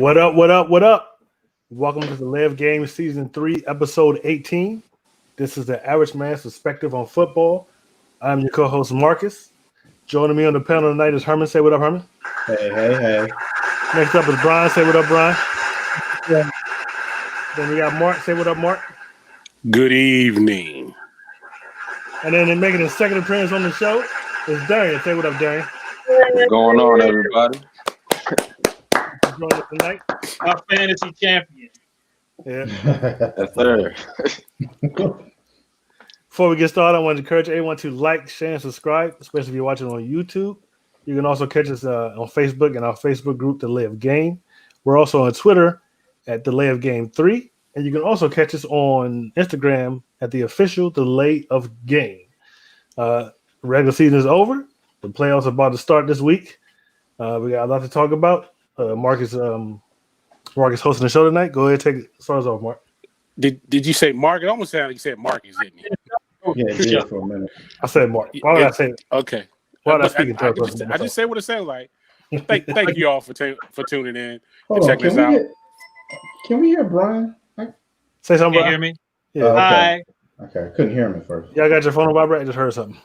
What up, what up, what up? Welcome to the Live Game Season 3, Episode 18. This is the Average Man's Perspective on Football. I'm your co-host, Marcus. Joining me on the panel tonight is Herman. Say what up, Herman. Hey. Next up is Brian. Say what up, Brian. Yeah. Then we got Mark. Say what up, Mark. Good evening. And then making his second appearance on the show is Darian. Say what up, Darian. What's going on, everybody? Joining us tonight. Our fantasy champion. Yeah. Yes, sir. Before we get started, I want to encourage everyone to like, share, and subscribe, especially if you're watching on YouTube. You can also catch us on Facebook and our Facebook group, The Live Game. We're also on Twitter at The Live Game 3. And you can also catch us on Instagram at the official Delay of Game. Regular season is over. The playoffs are about to start this week. We got a lot to talk about. Mark is hosting the show tonight. Go ahead, start us off, Mark. Did you say Mark? It almost sounded like you said Marcus, didn't you? Yeah, it did for a minute. I said Mark. Why would I say it? Okay. Why did I speak in I third just say what it sounds like. Thank you all for tuning in Hold and on, checking us out. Can we hear Brian? Say something, Can you Brian. hear me? Yeah. Hi. Okay, I couldn't hear him at first. Y'all got your phone on vibrate? I just heard something.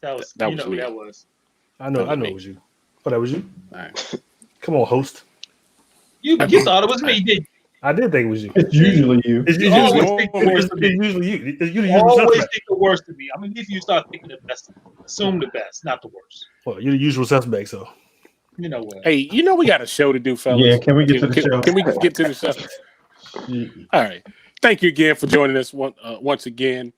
That was That you was know me. who that was. I know me. it was you. Oh, that was you? All right. Come on, host. You thought it was me, didn't I did think it was you. It's usually you. It's you? usually, Always think the worst of me. it's usually you. It's usually You always suspect. think the worst of me. I mean, if you start thinking the best, assume the best, not the worst. Well, you're the usual suspect, so. You know what? Hey, we got a show to do, fellas. Yeah, can we get to the show? Can we get to the show? All right. Thank you again for joining us once again.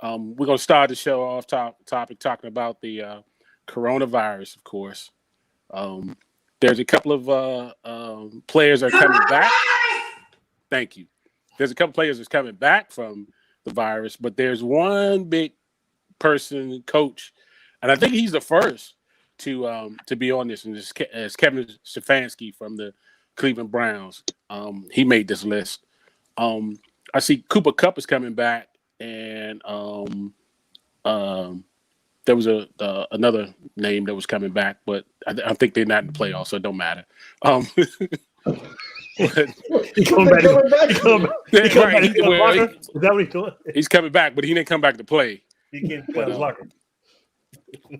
We're going to start the show off topic talking about the coronavirus, of course. There's a couple of players are coming back. Thank you. There's a couple players that's coming back from the virus, but there's one big person, coach, and I think he's the first to be on this, and this is Kevin Stefanski from the Cleveland Browns. He made this list. I see Cooper Kupp is coming back, and there was another name that was coming back, but I think they're not in the playoffs, so it don't matter. He coming back. Is that what he's doing? He's coming back, but he didn't come back to play. He can't play his locker.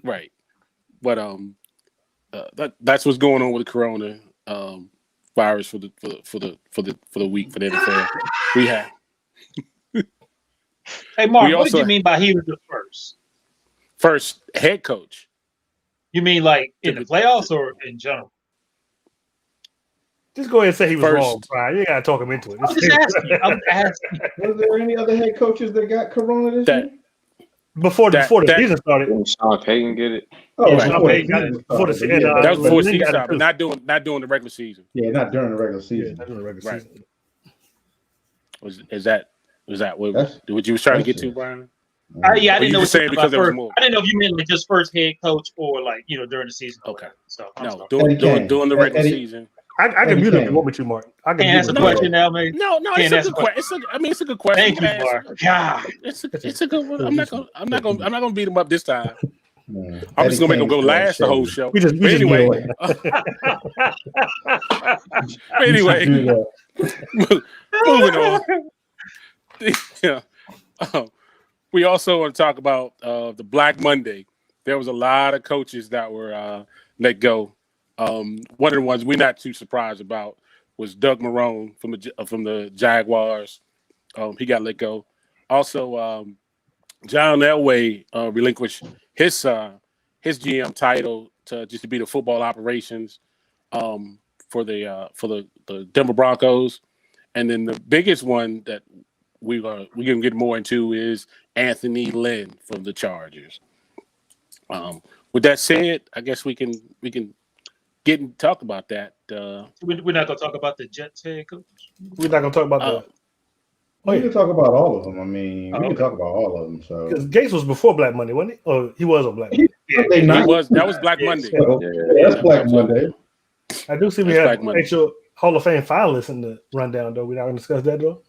Right. But that's what's going on with the corona virus for the week for the NFL. We have. Hey, Mark, We what did also- you mean by he was the First head coach. You mean like in the playoffs or in general? Just go ahead and say he was First. wrong, Brian. You got to talk him into it. I'm just asking. I'm asking. Was there any other head coaches that got corona this year? Before the that- season started. Didn't Sean Payton get it? Oh, Right. before Okay, the got it. season Before the started, season, yeah, That was before Lynn season got it started, too. but not during the regular season. yeah, not during the regular Yeah, season. that's in the regular Right. season. Was that what That's- you was trying to get to, that's- Brian? I Or didn't you know just what saying you because meant there was first. more? I didn't know if you meant like just first head coach or like during the season. or Okay. whatever. So I'm No, sorry. during the regular Eddie- season. I can mute him if you want me to, Mark. I can Can't mute answer him. the question now, maybe. No, Can't it's a answer good question. It's a good question. Thank you, Ask. Mark. God. It's a good one. I'm not gonna beat him up this time. Yeah. I'm just gonna make him go Eddie last the whole Kane show. We just But anyway, anyway, do that. moving on. Yeah. We also want to talk about the Black Monday. There was a lot of coaches that were let go. One of the ones we're not too surprised about was Doug Marrone from the Jaguars. He got let go. Also, John Elway relinquished his GM title to be the football operations for the Denver Broncos. And then the biggest one that we can get more into is Anthony Lynn from the Chargers. With that said, I guess we can get and talk about that. We're not gonna talk about the Jets head coach. We're not going to talk about that. We can talk about all of them. I mean, we Okay. can talk about all of them. So Because Gates was before Black Monday, wasn't he? Or he was on Black Monday. They not- That was Black Monday. so, Yeah. that's Black Monday. I do see we That's have Black Monday. actual Hall of Fame finalists in the rundown, though. We're not going to discuss that, though.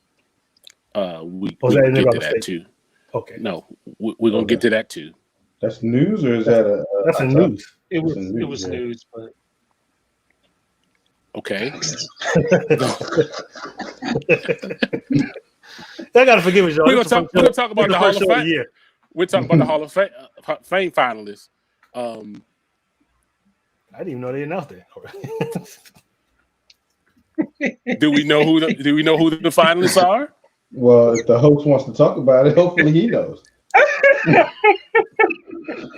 We Was can that in get the to that mistake? too. Okay. No, we're gonna get to that too. That's news, or is that a? That's in news. It was It's in news, it was yeah. news, but Okay. I gotta forgive us, y'all. We're gonna talk about the Hall of Fame. Yeah. We're talking about the Hall of Fame finalists. I didn't even know they announced that. Do we know who the finalists are? Well, if the host wants to talk about it, hopefully he knows.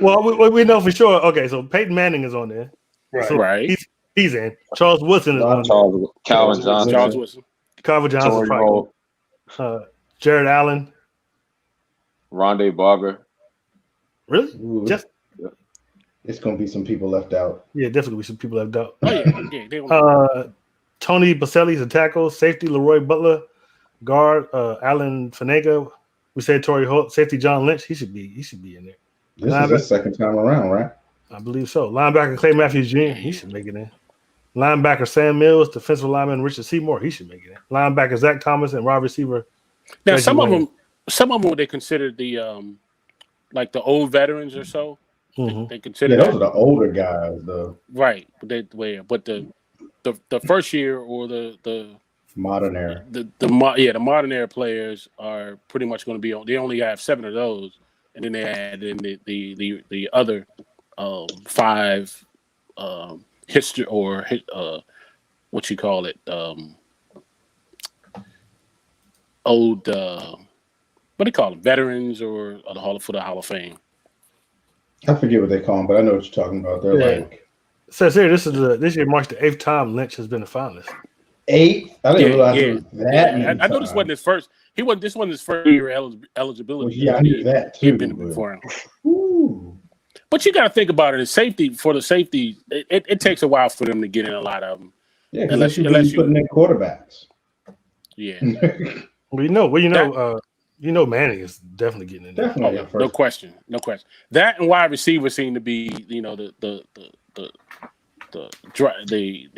Well, we know for sure. Okay, so Peyton Manning is on there. Right. So Right. He's in. Charles Woodson is on there. Calvin Johnson. Charles Woodson. Calvin Johnson, Torrey probably. Holt, Jared Allen. Rondé Barber. Really? Ooh, Just it's going to be some people left out. yeah, definitely some people left out. Oh yeah. They were- Tony Baselli's a tackle. Safety Leroy Butler. Guard Alan Fanega. We said Torrey Holt. Safety John Lynch. He should be in there. This is his second time around, right? I believe so. Linebacker Clay Matthews Jr. He should make it in. Linebacker Sam Mills. Defensive lineman Richard Seymour. He should make it in. Linebacker Zach Thomas and wide receiver. Now Reggie some Wayne. of them they considered the like the old veterans or so. Mhm. They consider Yeah, those that. are the older guys, though. Right. But the first year or the Modern era. the modern era players are pretty much going to be on. They only have 7 of those, and then they add in the other 5 history or what you call it old what do you call them, veterans or the Hall of Fame. I forget what they call them, but I know what you're talking about. They're Yeah. like It says here this year marks the 8th time Lynch has been a finalist. 8. I didn't realize it was that many I know this times. wasn't his first. This wasn't his first year eligibility. Well, yeah, I knew that too. He'd been before him. Ooh. But you got to think about it. For the safety, it takes a while for them to get in a lot of them. Yeah, because Unless unless you- you putting in quarterbacks. Yeah, Well, Manning is definitely getting in there. Definitely. oh, at no first. question. That and wide receivers seem to be, they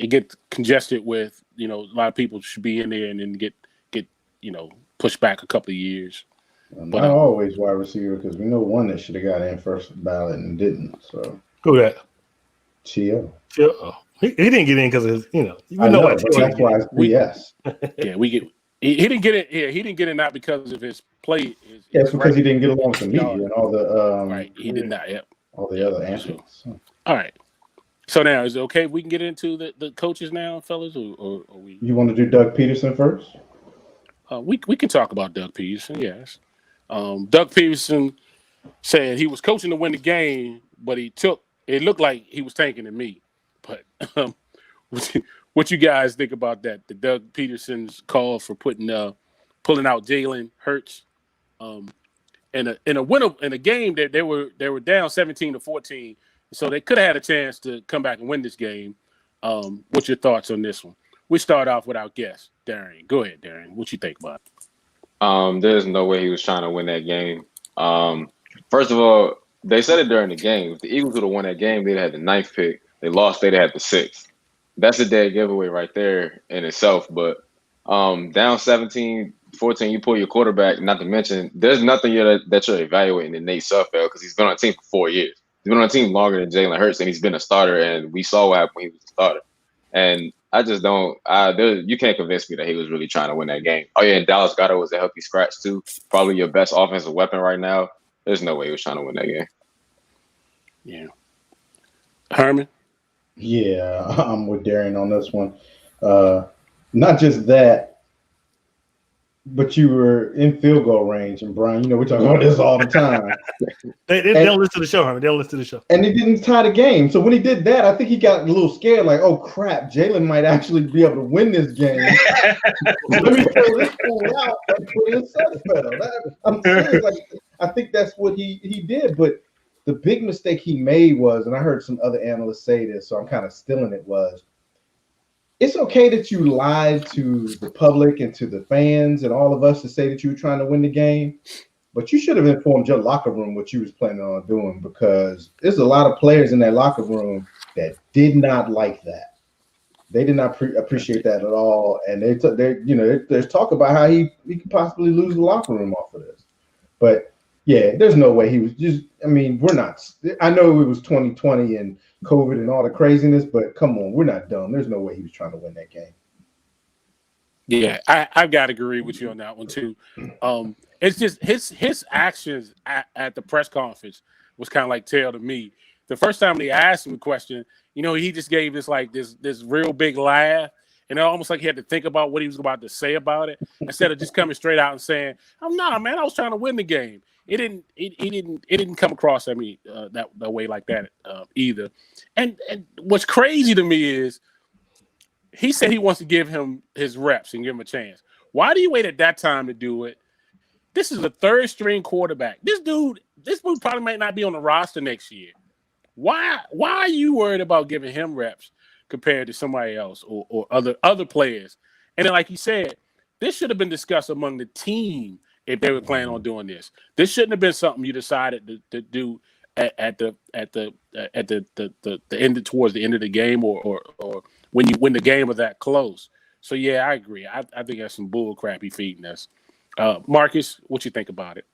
get congested with, a lot of people should be in there and then get pushed back a couple of years. Not always wide receiver, because we know one that should have got in first ballot and didn't. So Who that? T.O. He didn't get in because of I know, what but that's why it's BS. Yeah, he didn't get it. Yeah, he didn't get it not because of his play. Yeah, it's because he didn't get along with the media and all the Right, he did not. Yep. all the other antics. All right. So now is it okay if we can get into the coaches now, fellas, or we? You want to do Doug Peterson first? We can talk about Doug Peterson. Yes. Doug Peterson said he was coaching to win the game, but it looked like he was tanking to me. But what you guys think about that? The Doug Peterson's call for pulling out Jalen Hurts, in a game that they were down 17-14, so they could have had a chance to come back and win this game. What's your thoughts on this one? We start off with our guest, Darian. Go ahead, Darian. What you think about it? There's no way he was trying to win that game. First of all, they said it during the game. If the Eagles would have won that game, they'd have the 9th pick. They lost, they'd have the 6th. That's a dead giveaway right there in itself. But down 17-14, you pull your quarterback, not to mention, there's nothing that you're evaluating in Nate Sudfeld because he's been on the team for 4 years. He's been on the team longer than Jalen Hurts, and he's been a starter, and we saw what happened when he was a starter. And I just don't you can't convince me that he was really trying to win that game. Oh, yeah, and Dallas Goedert was a healthy scratch, too. Probably your best offensive weapon right now. There's no way he was trying to win that game. Yeah. Herman? Yeah, I'm with Darian on this one. Not just that, but you were in field goal range, and Brian, we talk about this all the time. They don't listen to the show, Herman. They don't listen to the show. And he didn't tie the game. So when he did that, I think he got a little scared, like, oh crap, Jalen might actually be able to win this game. Let me throw this fool out and put in Sudfeld. I'm serious. Like, I think that's what he did. But the big mistake he made was, and I heard some other analysts say this, so I'm kind of stealing it, was it's okay that you lied to the public and to the fans and all of us to say that you were trying to win the game, but you should have informed your locker room what you was planning on doing, because there's a lot of players in that locker room that did not like that. They did not appreciate that at all, and there's talk about how he could possibly lose the locker room off of this. But yeah, there's no way he was just. I mean, we're not. I know it was 2020, and COVID and all the craziness, but come on, we're not dumb. There's no way he was trying to win that game. Yeah, I've got to agree with you on that one too. It's just his actions at the press conference was kind of like tell to me. The first time they asked him a question, he just gave this real big laugh, and it almost like he had to think about what he was about to say about it instead of just coming straight out and saying, "Oh no, man, I was trying to win the game." It didn't come across at me that way like that either. And what's crazy to me is he said he wants to give him his reps and give him a chance. Why do you wait at that time to do it? This is a third string quarterback. This dude probably might not be on the roster next year. Why are you worried about giving him reps compared to somebody else or other players? And then, like you said, this should have been discussed among the team if they were planning on doing this. This shouldn't have been something you decided to do at the end towards the end of the game or when the game was that close. So yeah, I agree. I think that's some bull crap he feeding us. Marcus, what you think about it?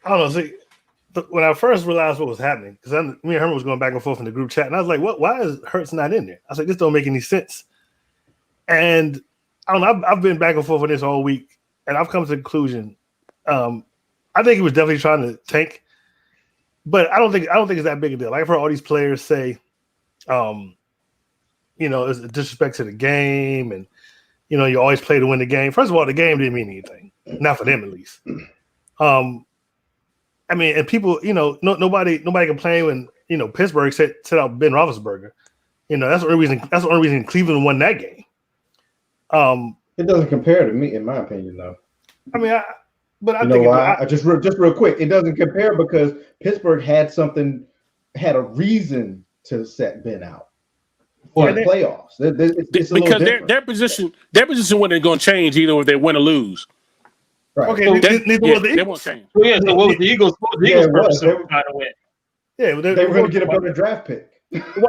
I don't know. See, when I first realized what was happening, because me and Herman was going back and forth in the group chat, and I was like, "What? Why is Hurts not in there?" I was like, "This don't make any sense." And I don't know. I've been back and forth on this all week, and I've come to the conclusion. I think he was definitely trying to tank, but I don't think it's that big a deal. Like I've heard all these players say, it's a disrespect to the game, and you always play to win the game. First of all, the game didn't mean anything, not for them at least. And people, nobody complained when Pittsburgh set out Ben Roethlisberger. That's the only reason Cleveland won that game. It doesn't compare to me, in my opinion, though. I mean, I you know think why? Just real quick, it doesn't compare because Pittsburgh had a reason to set Ben out for the playoffs. It's because their position wasn't going to change either if they win or lose. Right. Okay, they won't change. Well, yeah. So what was the Eagles? Purpose of trying to win? Yeah, they were going to get a better draft pick.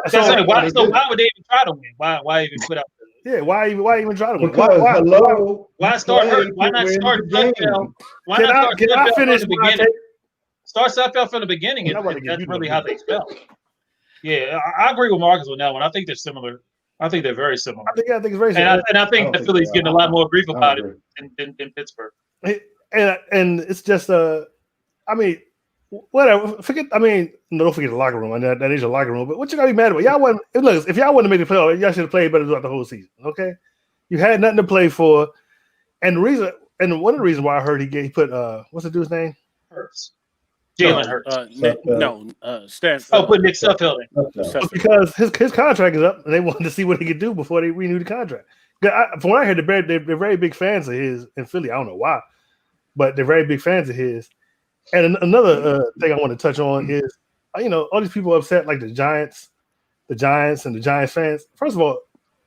So why would they even try to win? Why even put out? Why even try to win? Because why start hurt? Why not start Sudfeld? Why not start Sudfeld from the beginning? Start Sudfeld from the beginning. That's really how they spell. Yeah, I agree with Marcus on that one. I think they're similar. I think they're very similar. I think it's very similar. And I think the Phillies getting a lot more grief about it in Pittsburgh. And it's just whatever. Don't forget the locker room. I know that is your locker room. But what you gotta be mad about? If y'all wanted to make the playoffs, y'all should have played better throughout the whole season. Okay, you had nothing to play for, and one of the reasons why I heard he put what's the dude's name? Hurts. Jalen Hurts. Stan. Put Nick Sudfeld in. Because his contract is up, and they wanted to see what he could do before they renewed the contract. From what I heard, they're very big fans of his in Philly. I don't know why, but they're very big fans of his. And another thing I want to touch on is, all these people upset, like the Giants and the Giants fans. First of all,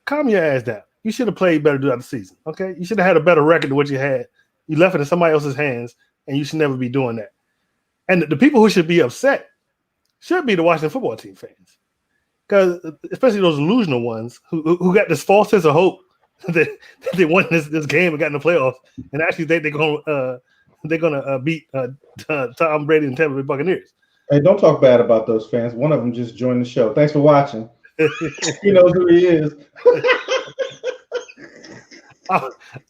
calm your ass down. You should have played better throughout the season, okay? You should have had a better record than what you had. You left it in somebody else's hands, and you should never be doing that. And the people who should be upset should be the Washington football team fans, because especially those delusional ones who got this false sense of hope that they won this game and got in the playoffs, and actually they're gonna beat Tom Brady and Tampa Bay Buccaneers. Hey, don't talk bad about those fans. One of them just joined the show. Thanks for watching. He knows who he is.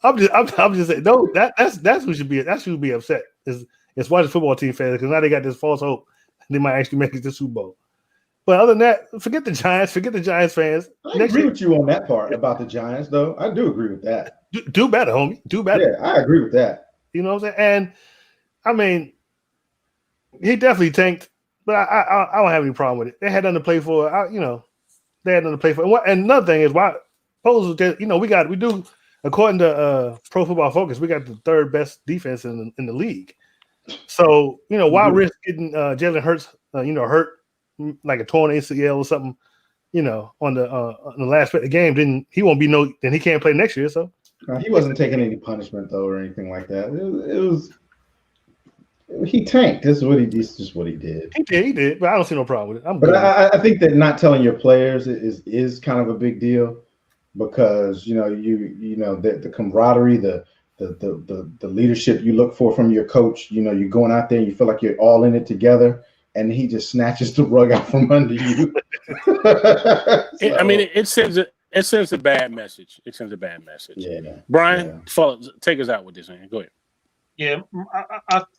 I'm just saying. No, that's who should be. That's who should be upset. It's Washington football team fans, because now they got this false hope they might actually make it to the Super Bowl. But other than that, forget the Giants. Forget the Giants fans. I agree with you on that part about the Giants, though. I do agree with that. Do better, homie. Do better. Yeah, I agree with that. You know what I'm saying? And he definitely tanked, but I don't have any problem with it. They had nothing to play for. They had nothing to play for. And another thing is why we do, according to Pro Football Focus, we got the third best defense in the league. So why risk getting Jalen Hurts hurt like a torn ACL or something, on the last bit of the game? Then he won't be then he can't play next year. So he wasn't taking any punishment though or anything like that. It was he tanked. This is just what he did. He did, but I don't see no problem with it. But I think that not telling your players is kind of a big deal, because the camaraderie, the leadership you look for from your coach. You're going out there and you feel like you're all in it together, and he just snatches the rug out from under you. It sends a bad message. It sends a bad message. Yeah. Brian, take us out with this, man. Go ahead. Yeah,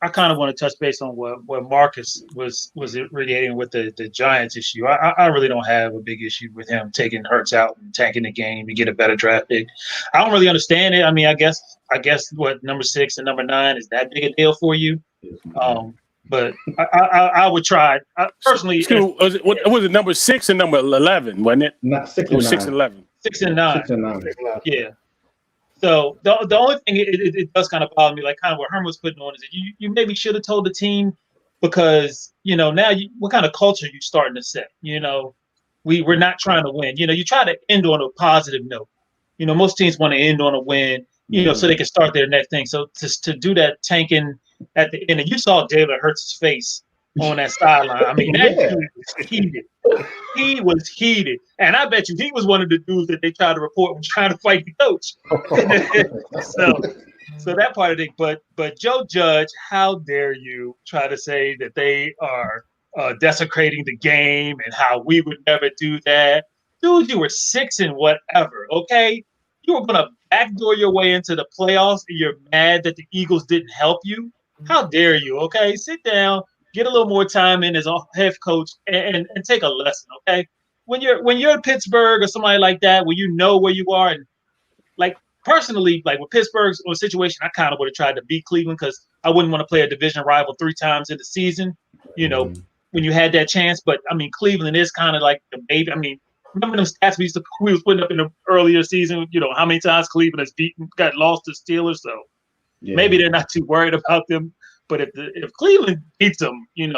I kind of want to touch base on what Marcus was radiating with the Giants issue. I really don't have a big issue with him taking Hurts out and tanking the game to get a better draft pick. I don't really understand it. I mean, I guess what number 6 and number 9 is that big a deal for you? But I would try. Personally, was it number 6 and number 11? Wasn't it? Not 6 and 6 and 11. 6 and 9. 6 and 9. Yeah. So the only thing it does kind of bother me, like kind of what Herm was putting on, is that you maybe should have told the team, because now what kind of culture you starting to set. We're not trying to win. You try to end on a positive note. Most teams want to end on a win. So they can start their next thing. So to do that tanking at the end, and you saw Jalen Hurts' face on that sideline. I mean, that dude was heated. He was heated. And I bet you he was one of the dudes that they tried to report when trying to fight the coach. So that part of it. But Joe Judge, how dare you try to say that they are desecrating the game and how we would never do that. Dude, you were 6 and whatever, okay? You were going to backdoor your way into the playoffs, and you're mad that the Eagles didn't help you? How dare you, okay? Sit down. Get a little more time in as a head coach and take a lesson, okay? When you're in Pittsburgh or somebody like that, where you know where you are, and like personally, like with Pittsburgh's situation, I kind of would have tried to beat Cleveland because I wouldn't want to play a division rival 3 times in the season, when you had that chance. But I mean, Cleveland is kind of like the baby. I mean, remember them stats we was putting up in the earlier season? How many times Cleveland has got lost to Steelers? So maybe they're not too worried about them. But if Cleveland beats them, you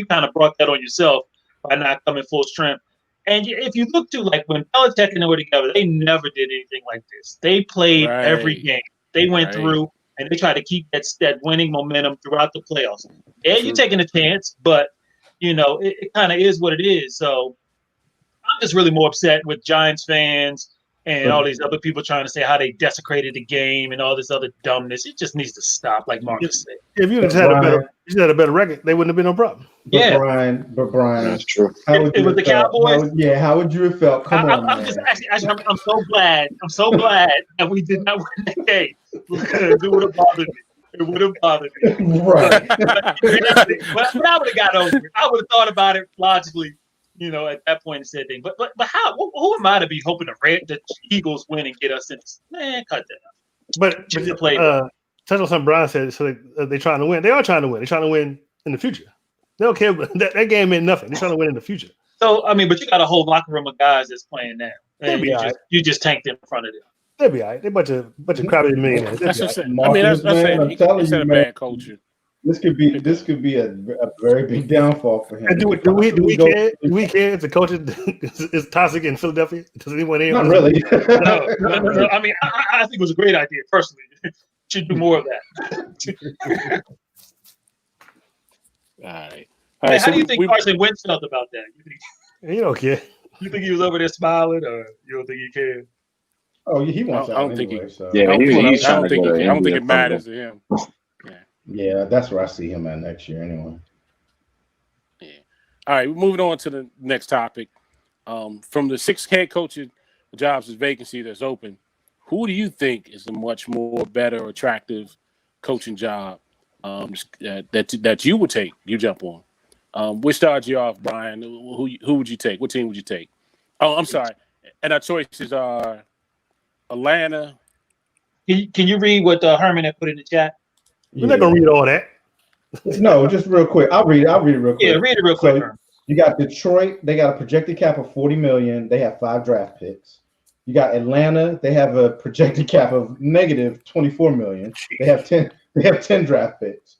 kind of brought that on yourself by not coming full strength. And if you look to like when Belichick and they were together, they never did anything like this. They played every game. They went through and they tried to keep that winning momentum throughout the playoffs. Yeah, you're taking a chance, but it kind of is what it is. So I'm just really more upset with Giants fans and all these other people trying to say how they desecrated the game and all this other dumbness. It just needs to stop, like Marcus said. If you had a better record, they wouldn't have been no problem. But Brian, that's true. It was the Cowboys. How would you have felt? I'm so glad. I'm so glad that we did not win that game. It would have bothered me. It would have bothered me. Right. But I would have got over it. I would have thought about it logically. At that point, and said thing. But how? Who am I to be hoping the Eagles win and get us in? Man, cut that out. But touch on something Brian said. So they're trying to win. They are trying to win. They're trying to win in the future. They don't care. That game meant nothing. They're trying to win in the future. So I mean, but you got a whole locker room of guys that's playing now. And you just tanked them in front of them. They'll be all right. They're a bunch of crappy millionaires. That's what I'm saying. I mean, that's a bad culture. This could be a very big downfall for him. And do we care? Do we care if the coach is toxic in Philadelphia? Does anyone here? Not really. No. I mean, I think it was a great idea personally. Should do more of that. All right. Hey, how do you think Carson Wentz felt about that? He don't care. You think he was over there smiling, or you don't think he cared? Oh, he wants out anyway. He's I don't think it matters to him. Yeah, that's where I see him at next year anyway. Yeah. All right, moving on to the next topic. From the 6 head coaching jobs vacancy that's open, who do you think is a much more better, attractive coaching job that you would take? You jump on. Which starts you off, Brian? Who would you take? What team would you take? Oh, I'm sorry. And our choices are Atlanta. Can you read what Herman had put in the chat? We're not gonna read all that. No, just real quick. I'll read it real quick. Yeah, read it real quick. So you got Detroit. They got a projected cap of $40 million. They have 5 draft picks. You got Atlanta. They have a projected cap of negative $24 million. They have 10 draft picks.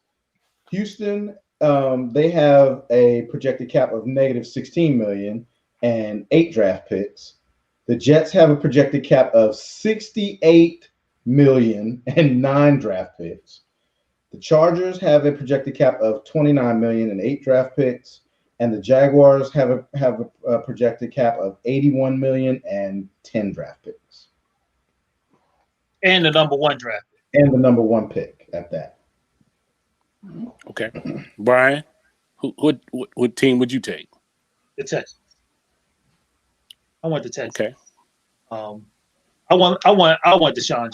Houston. They have a projected cap of negative $16 million and 8 draft picks. The Jets have a projected cap of $68 million and 9 draft picks. The Chargers have a projected cap of $29 million and 8 draft picks, and the Jaguars have a projected cap of $81 million and 10 draft picks. And the number 1 draft pick. And the number 1 pick at that. Okay, Brian, What team would you take? The Texans. I want the Texans. Okay. I want Deshaun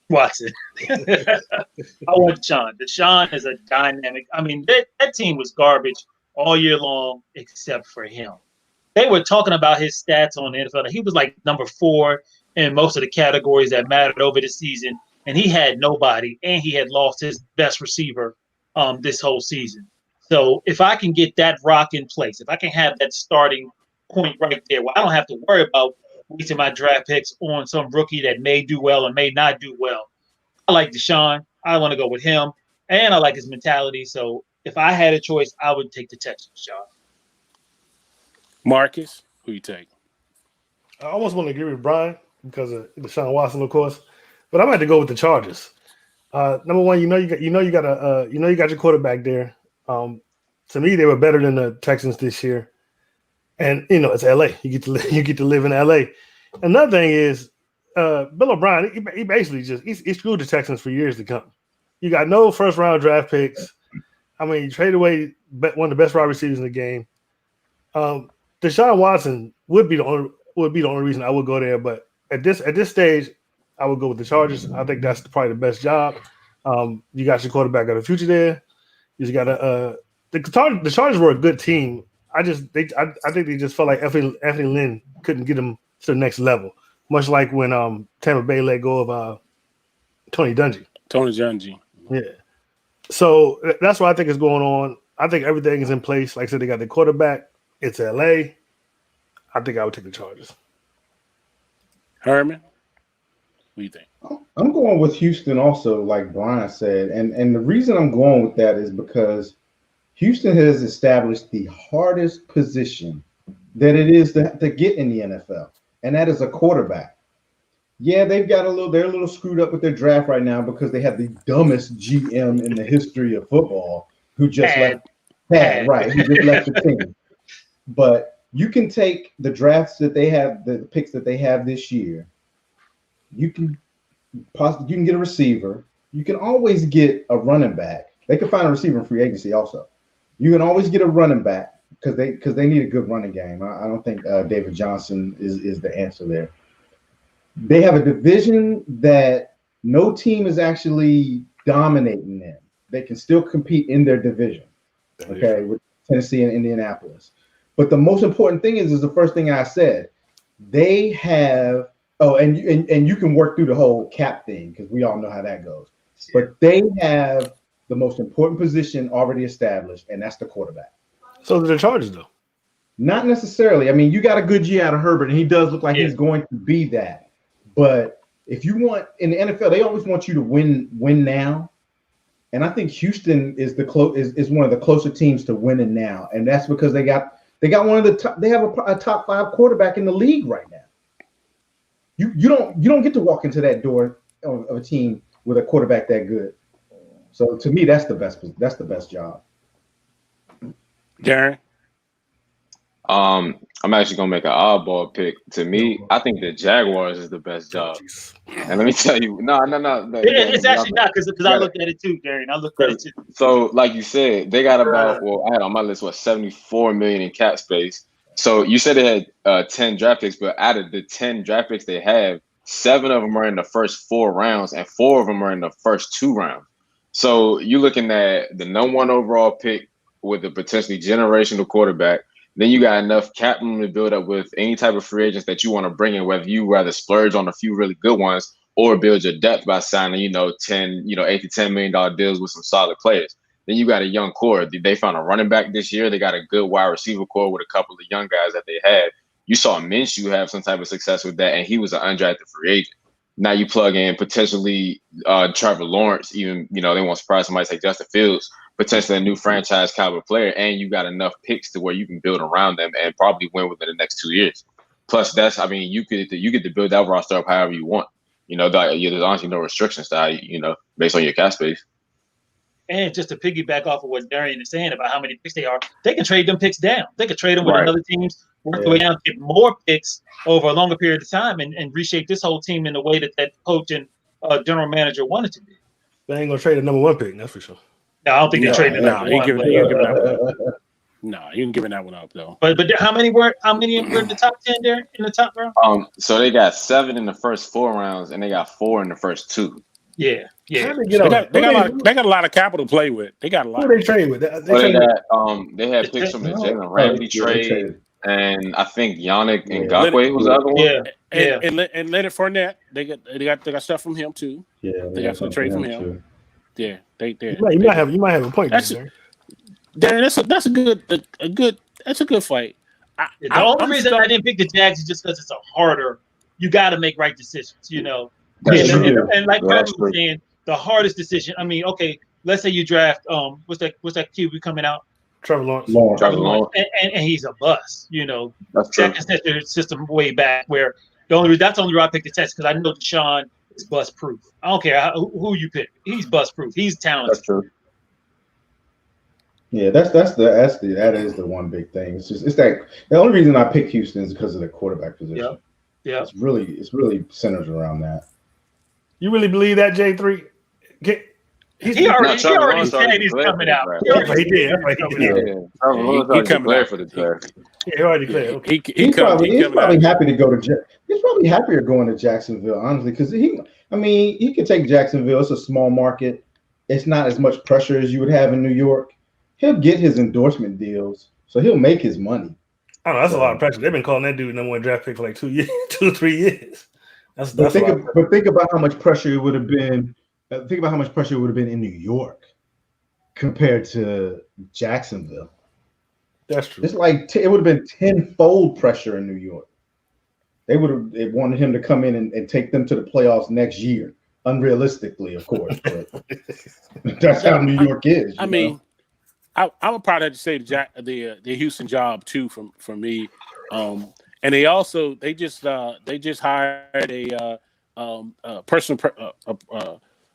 Watson. I want Deshaun. Deshaun is a dynamic. I mean, that team was garbage all year long except for him. They were talking about his stats on the NFL. He was like number 4 in most of the categories that mattered over the season, and he had nobody, and he had lost his best receiver this whole season. So if I can get that rock in place, if I can have that starting point right there, where I don't have to worry about wasting my draft picks on some rookie that may do well or may not do well. I like Deshaun. I want to go with him, and I like his mentality. So if I had a choice, I would take the Texans, John. Marcus, who you take? I almost want to agree with Brian because of Deshaun Watson, of course, but I'm going to go with the Chargers. Number one, you got your quarterback there. To me, they were better than the Texans this year, and it's LA. You get to live in LA. Another thing is, Bill O'Brien, he basically he screwed the Texans for years to come. You got no first round draft picks. I mean, you traded away one of the best wide receivers in the game. Deshaun Watson would be the only reason I would go there, but at this stage, I would go with the Chargers. I think that's probably the best job. You got your quarterback of the future there. You just got the Chargers were a good team. I think they just felt like Anthony Lynn couldn't get them to the next level, much like when Tampa Bay let go of Tony Dungy. Yeah. So that's what I think is going on. I think everything is in place. Like I said, they got the quarterback. It's LA. I think I would take the Chargers. Herman, what do you think? I'm going with Houston also, like Brian said. And the reason I'm going with that is because Houston has established the hardest position that it is to get in the NFL, and that is a quarterback. Yeah, they're a little screwed up with their draft right now because they have the dumbest GM in the history of football who just left the team. But you can take the drafts that they have, the picks that they have this year. You can get a receiver. You can always get a running back. They can find a receiver in free agency also. You can always get a running back because they need a good running game. I don't think David Johnson is the answer there. They have a division that no team is actually dominating them. They can still compete in their division, okay, with Tennessee and Indianapolis. But the most important thing is the first thing I said. They have and you can work through the whole cap thing because we all know how that goes. But they have the most important position already established, and that's the quarterback. So the Chargers, though? Not necessarily. I mean, you got a good year out of Herbert, and he does look like he's going to be that. But if you want in the NFL, they always want you to win now. And I think Houston is one of the closer teams to winning now, and that's because they got one of the top. They have a top 5 quarterback in the league right now. You don't get to walk into that door of a team with a quarterback that good. So to me, that's the best job. Darren? I'm actually gonna make an oddball pick. To me, I think the Jaguars is the best job. And let me tell you, no. It's actually not because I looked at it too, Darren. I looked at it too. So, like you said, they got about I had on my list $74 million in cap space. So you said they had 10 draft picks, but out of the 10 draft picks they have, 7 of them are in the first 4 rounds, and 4 of them are in the first 2 rounds. So you're looking at the number 1 overall pick with a potentially generational quarterback. Then you got enough cap room to build up with any type of free agents that you want to bring in, whether you rather splurge on a few really good ones or build your depth by signing, $8 to $10 million deals with some solid players. Then you got a young core. They found a running back this year. They got a good wide receiver core with a couple of young guys that they had. You saw Minshew have some type of success with that, and he was an undrafted free agent. Now you plug in potentially Trevor Lawrence, even, they won't surprise somebody say Justin Fields, potentially a new franchise caliber player, and you got enough picks to where you can build around them and probably win within the next 2 years. Plus, you get to build that roster up however you want. There's honestly no restrictions to based on your cap space. And just to piggyback off of what Darian is saying about how many picks they are, they can trade them picks down. They can trade them with another teams, work their way down, get more picks over a longer period of time, and reshape this whole team in the way that coach and general manager wanted to be. They ain't gonna trade a number 1 pick, that's for sure. No, I don't think they're trading that. You ain't giving that one up. No, you ain't giving that one up though. But how many were in the top 10 there in the top round? So they got 7 in the first 4 rounds, and they got 4 in the first 2. Yeah. So they got a lot of capital to play with. They got a lot. Who they trade with? They had picks from the Jalen Ramsey trade, and I think Yannick Ngakoue was the other one. And Leonard Fournette. They got stuff from him too. Yeah, they got some trade from him. Too. Yeah, they You might have a point. That's a good fight. The only reason I didn't pick the Jags is just because it's a harder. You got to make right decisions, you know. And like Brad was saying, the hardest decision. I mean, okay, let's say you draft what's that QB coming out? Trevor Lawrence. And he's a bust, you know. That's true. That is the system way back where that's the only reason I picked the Texans because I know Deshaun is bust proof. I don't care who you pick. He's bust proof. He's talented. That's true. Yeah, that is the one big thing. It's that the only reason I picked Houston is because of the quarterback position. Yeah. It's really centered around that. You really believe that, J3? He already said he's coming out. He did. He coming out for the draft. Yeah, he already declared. Okay. He's probably happy to go to. He's probably happier going to Jacksonville, honestly, because he could take Jacksonville. It's a small market. It's not as much pressure as you would have in New York. He'll get his endorsement deals, so he'll make his money. I don't know. That's a lot of pressure. They've been calling that dude number 1 draft pick for like 2 or 3 years. But think about how much pressure it would have been. Think about how much pressure it would have been in New York compared to Jacksonville. That's true. It's like it would have been tenfold pressure in New York. They wanted him to come in and take them to the playoffs next year. Unrealistically, of course, but that's how New York is. I mean, I would probably have to say the Houston job too for me. And they just hired a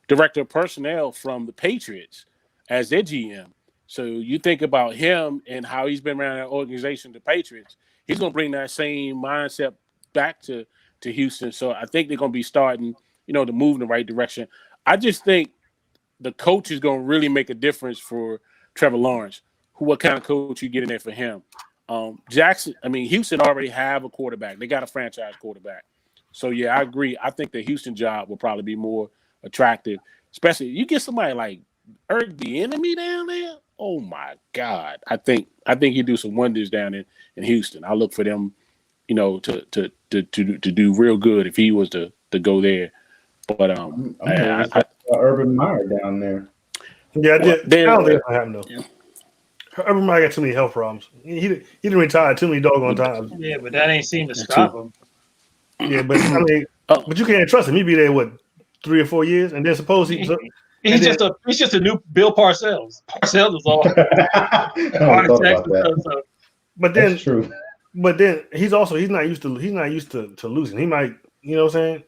director of personnel from the Patriots as their GM. So you think about him and how he's been around that organization, the Patriots. He's going to bring that same mindset back to Houston. So I think they're going to be starting, to move in the right direction. I just think the coach is going to really make a difference for Trevor Lawrence. What kind of coach you get in there for him? Houston already have a quarterback. They got a franchise quarterback. So, yeah, I agree. I think the Houston job will probably be more attractive, especially you get somebody like Eric Bieniemy down there. Oh, my God. I think he'd do some wonders down in Houston. I look for them, to do real good if he was to go there. But Urban Meyer down there. Yeah, I don't think that's happening though. Yeah. Urban Meyer got too many health problems. He didn't retire too many doggone times. Yeah, but that ain't seem to stop him. Yeah, but but you can't trust him. He be there 3 or 4 years, and then suppose he's just a new Bill Parcells. Parcells is all heart attacks. But then that's true. But then he's not used to losing. He might, you know what I'm saying?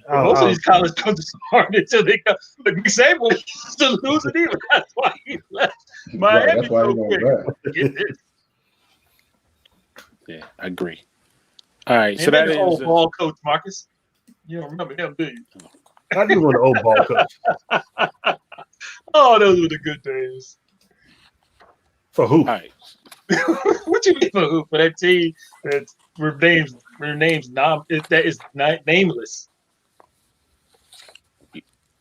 Most of these college coaches aren't until they got Nick Saban was to lose it either. That's why he left Miami. Right, that's why he went back. Yeah, I agree. All right, so that is old ball coach Marcus. You don't remember him, do you? I do want an old ball coach. Oh, those were the good days. For who? All right. What you mean for who? For that team that's names that is not nameless.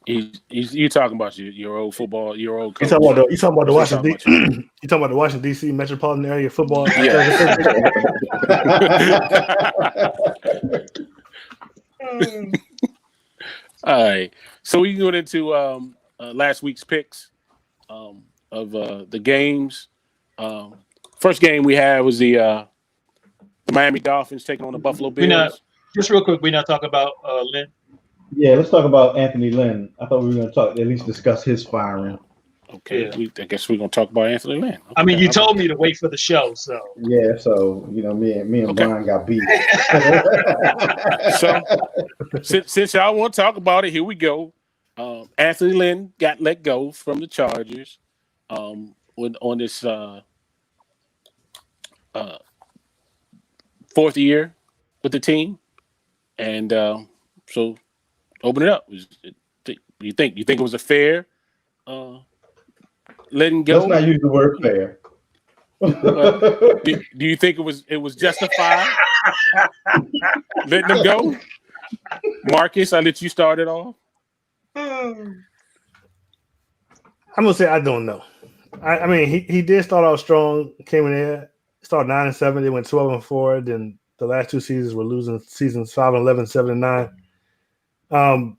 You talking about your old football, your old coach. You talking about the Washington you talking about the Washington D.C. metropolitan area football? Yeah. All right. So we can go into last week's picks of the games. First game we had was the Miami Dolphins taking on the Buffalo Bills. Just real quick, we're not talking about Lynn. Yeah, let's talk about Anthony Lynn. I thought we were going to at least discuss his firing. Okay, yeah. I guess we're going to talk about Anthony Lynn. Okay. I mean, you told me to wait for the show, so. Yeah, so, me and Brian got beat. So, since y'all want to talk about it, here we go. Anthony Lynn got let go from the Chargers on this 4th year with the team. And so open it up. You think it was a fair letting go. Let's not use the word fair. Do you think it was justified letting him go? Marcus, I let you start it off. I'm gonna say I don't know. I mean, he did start out strong, came in there, started 9-7, they went 12-4. Then the last two seasons were losing seasons 5-11, 7-9.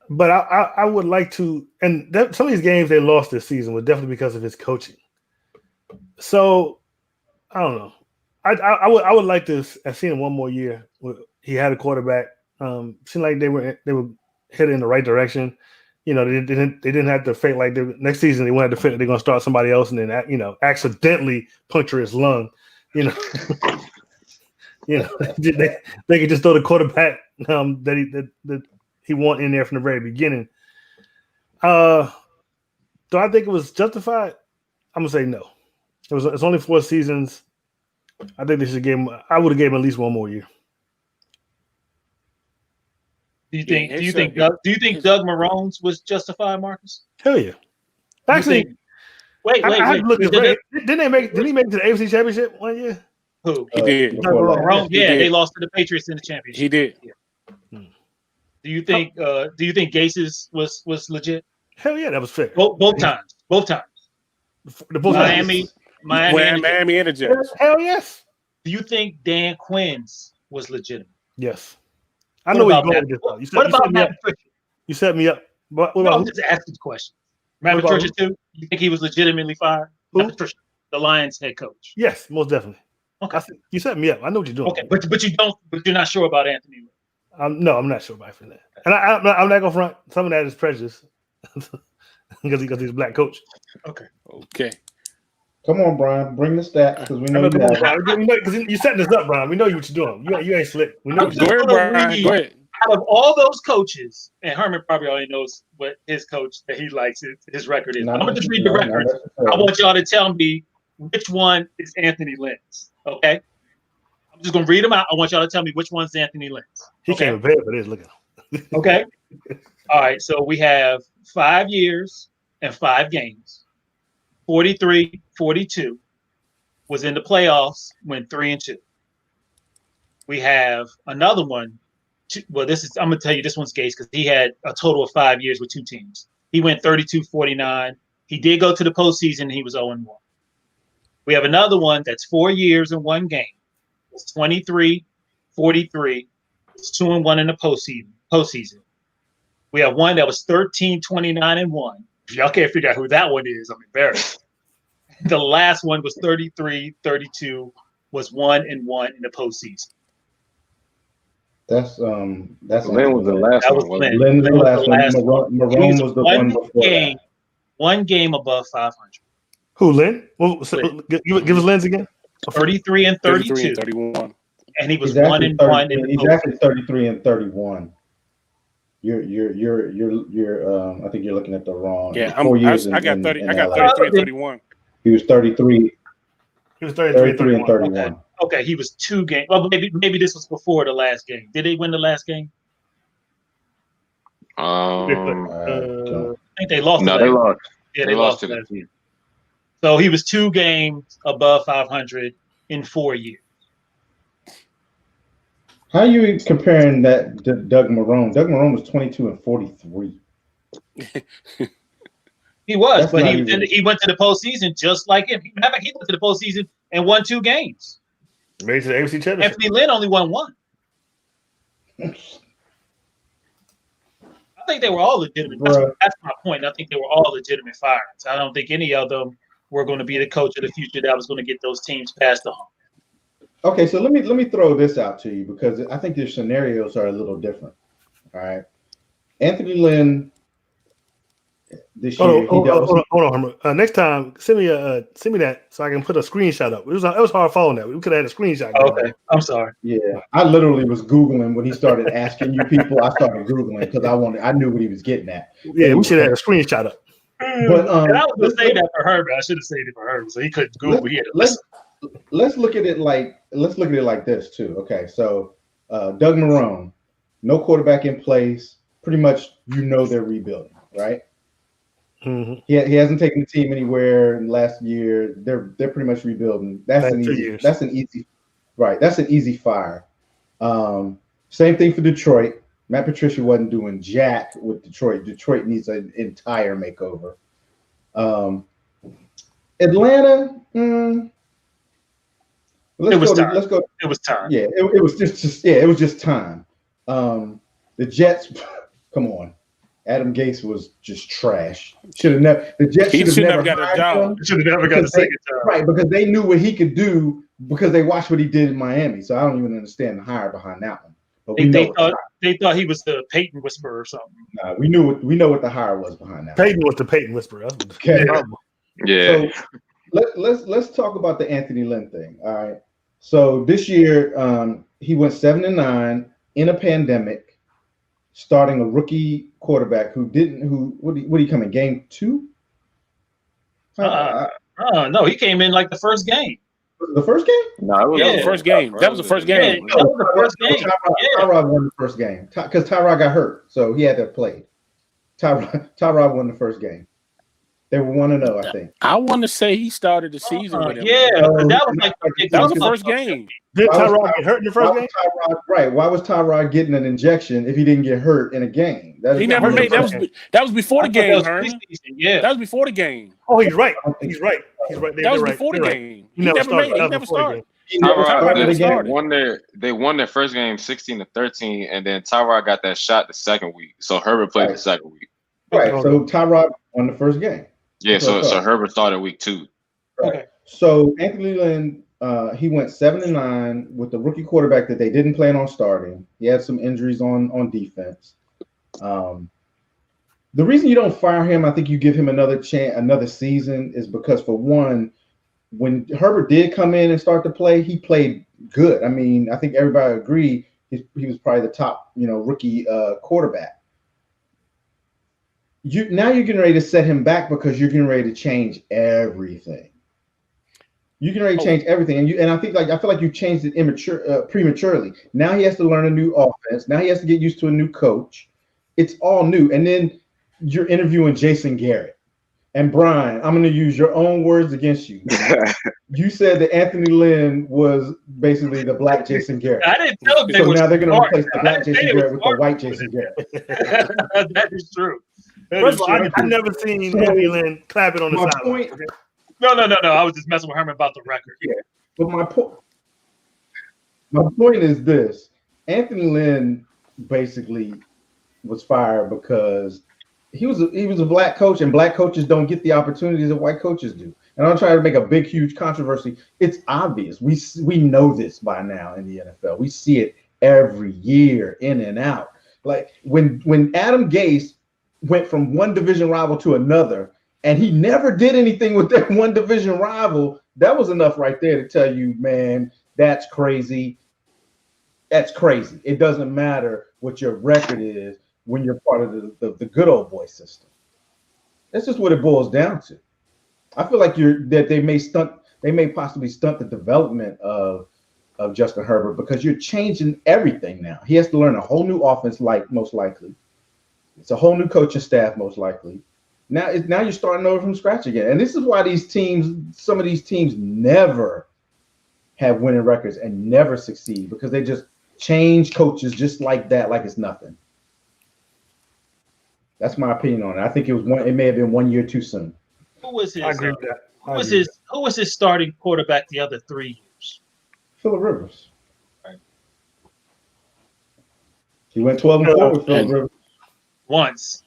But I would like to, and some of these games they lost this season was definitely because of his coaching. So I don't know. I would like to have seen him one more year. He had a quarterback. Seemed like they were headed in the right direction. You know, they didn't have to fake like next season they wanted to fake they're going to start somebody else and then accidentally puncture his lung. You know, they could just throw the quarterback that he want in there from the very beginning. Do I think it was justified? I'm gonna say no. It's only 4 seasons. I think they should give him. I would have gave him at least one more year. Do you think Doug Marrone's was justified, Marcus? Hell yeah. Actually, wait. Didn't he make it to the AFC Championship one year? Who? He did. Marrone, they lost to the Patriots in the championship. He did. Yeah. Do you think Gase's was legit? Hell yeah, that was fair. Both times. Miami and the Jets. Hell yes. Do you think Dan Quinn's was legitimate? Yes. I know where you're going with this. What about Matt Patricia? You set me up. I'm just asking the question. Matt Patricia too? You think he was legitimately fired? Matt Patricia, the Lions head coach. Yes, most definitely. Okay. You set me up. I know what you're doing. Okay, but you're not sure about Anthony Lynn. No, I'm not sure about that. And I'm not gonna front. Some of that is prejudice because he's a black coach. Okay. Come on, Brian. Bring the stats because we know you have because you're setting this up, Brian. We know what you're doing. You ain't slick. We know. Go ahead, Brian. Go ahead. Out of all those coaches, and Herman probably already knows what his coach that he likes his record is. I'm gonna just read the record. I want y'all to tell me which one is Anthony Lynn's. Okay. I'm just gonna read them out. I want y'all to tell me which one's Anthony Lynn's. He came prepared for this. Look at him. Okay. All right. So we have 5 years and 5 games. 43-42 was in the playoffs, went 3-2. We have another one. Well, I'm gonna tell you this one's Gase because he had a total of 5 years with 2 teams. He went 32-49. He did go to the postseason. He was 0-1. We have another one that's 4 years and 1 game. It's 23-43. It's 2-1 in the postseason. We have one that was 13-29-1. If y'all can't figure out who that one is, I'm embarrassed. The last one was 33-32, was 1-1 in the postseason. That's Lynn was the last one. Lynn was the last one. Marrone was the one before that. One game above 500. Who, Lynn? Well, give us Lynn's again. 33-32. 31. And he was 1-1 in the He's actually 33-31. You're I think you're looking at the wrong. Yeah, I got 33-31. He was 33. He was 33-31. Okay, he was 2 games. Well, maybe this was before the last game. Did they win the last game? I think they lost. No, they lost. Yeah, they lost to the team. So he was 2 games above 500 in 4 years. How are you comparing that to Doug Marrone? Doug Marrone was 22-43. He was, but he went to the postseason just like him. He went to the postseason and won 2 games. Made it to the AFC Championship. Anthony Lynn only won 1. I think they were all legitimate. That's my point. I think they were all legitimate firings. I don't think any of them were going to be the coach of the future that was going to get those teams past the hump. Okay, so let me throw this out to you because I think your scenarios are a little different. All right, Anthony Lynn. This year, hold on. Next time, send me that so I can put a screenshot up. It was hard following that. We could have had a screenshot. Okay, I'm sorry. Yeah, I literally was Googling when he started asking you people. I started Googling because I knew what he was getting at. Yeah, we should have had a screenshot up. But I was gonna say that for her, but I should have saved it for her so he couldn't Google. Let's look at it like this too. Okay, so Doug Marrone, no quarterback in place. Pretty much, they're rebuilding, right? Mm-hmm. He hasn't taken the team anywhere in last year. They're pretty much rebuilding. That's an easy fire. Same thing for Detroit. Matt Patricia wasn't doing jack with Detroit. Detroit needs an entire makeover. Atlanta. Let's go. It was time. Yeah, it was just time. The Jets. Come on. Adam Gase was just trash. Should have never. The Jets should have never got a job. Should have never got a second job. Right, because they knew what he could do because they watched what he did in Miami. So I don't even understand the hire behind that one. But they thought he was the Peyton Whisperer or something. Nah, we know what the hire was behind that. Peyton was the Peyton Whisperer. Okay. Yeah. So let's talk about the Anthony Lynn thing. All right. So this year, he went 7-9 in a pandemic, starting a rookie quarterback what did he come in game 2? No, he came in like the first game. The first game? No, it was the first game. That was the first game. Yeah, that was the first game. Tyrod won the first game because Tyrod got hurt, so he had to play. Tyrod won the first game. They were 1-0, I think. I want to say he started the season with him. Yeah, that was the first game. Did Tyrod get hurt in the first game? Why was Tyrod getting an injection if he didn't get hurt in a game? He never made that was before the game, Herman. Yeah, that was before the game. Oh, he's right. He's right. That was before the game. He never started. They won their first game 16-13, and then Tyrod got that shot the second week. So Herbert played the second week. Right. So Tyrod won the first game. Yeah. So Herbert started week 2. Right. Okay. So Anthony Lynn, he went 7-9 with the rookie quarterback that they didn't plan on starting. He had some injuries on defense. The reason you don't fire him, I think you give him another chance, another season, is because, for one, when Herbert did come in and start to play, he played good. I mean, I think everybody agreed he was probably the top, rookie quarterback. Now you're getting ready to set him back because you're getting ready to change everything. You can already change everything, and I feel like you changed it prematurely. Now he has to learn a new offense. Now he has to get used to a new coach. It's all new, and then you're interviewing Jason Garrett. And Brian, I'm going to use your own words against you. You said that Anthony Lynn was basically the black Jason Garrett. I didn't tell them. So now they're going to replace the black Jason Garrett with the white Jason Garrett. That is true. First of all, I've never seen Anthony Lynn clapping on the sideline. No. I was just messing with Herman about the record. Yeah, but my point is this: Anthony Lynn basically was fired because he was a black coach, and black coaches don't get the opportunities that white coaches do. And I'm trying to make a big, huge controversy. It's obvious. We know this by now in the NFL. We see it every year, in and out. Like when Adam Gase went from one division rival to another, and he never did anything with that one division rival, that was enough right there to tell you, man, that's crazy. That's crazy. It doesn't matter what your record is when you're part of the good old boy system. That's just what it boils down to. I feel like they may possibly stunt the development of Justin Herbert because you're changing everything now. He has to learn a whole new offense, most likely. It's a whole new coaching staff, most likely. Now you're starting over from scratch again. And this is why some of these teams never have winning records and never succeed, because they just change coaches just like that, like it's nothing. That's my opinion on it. I think it may have been 1 year too soon. Who was his? I agree with that. Who was his starting quarterback the other 3 years? Phillip Rivers. Right. He went 12-4 with Phillip Rivers. Once.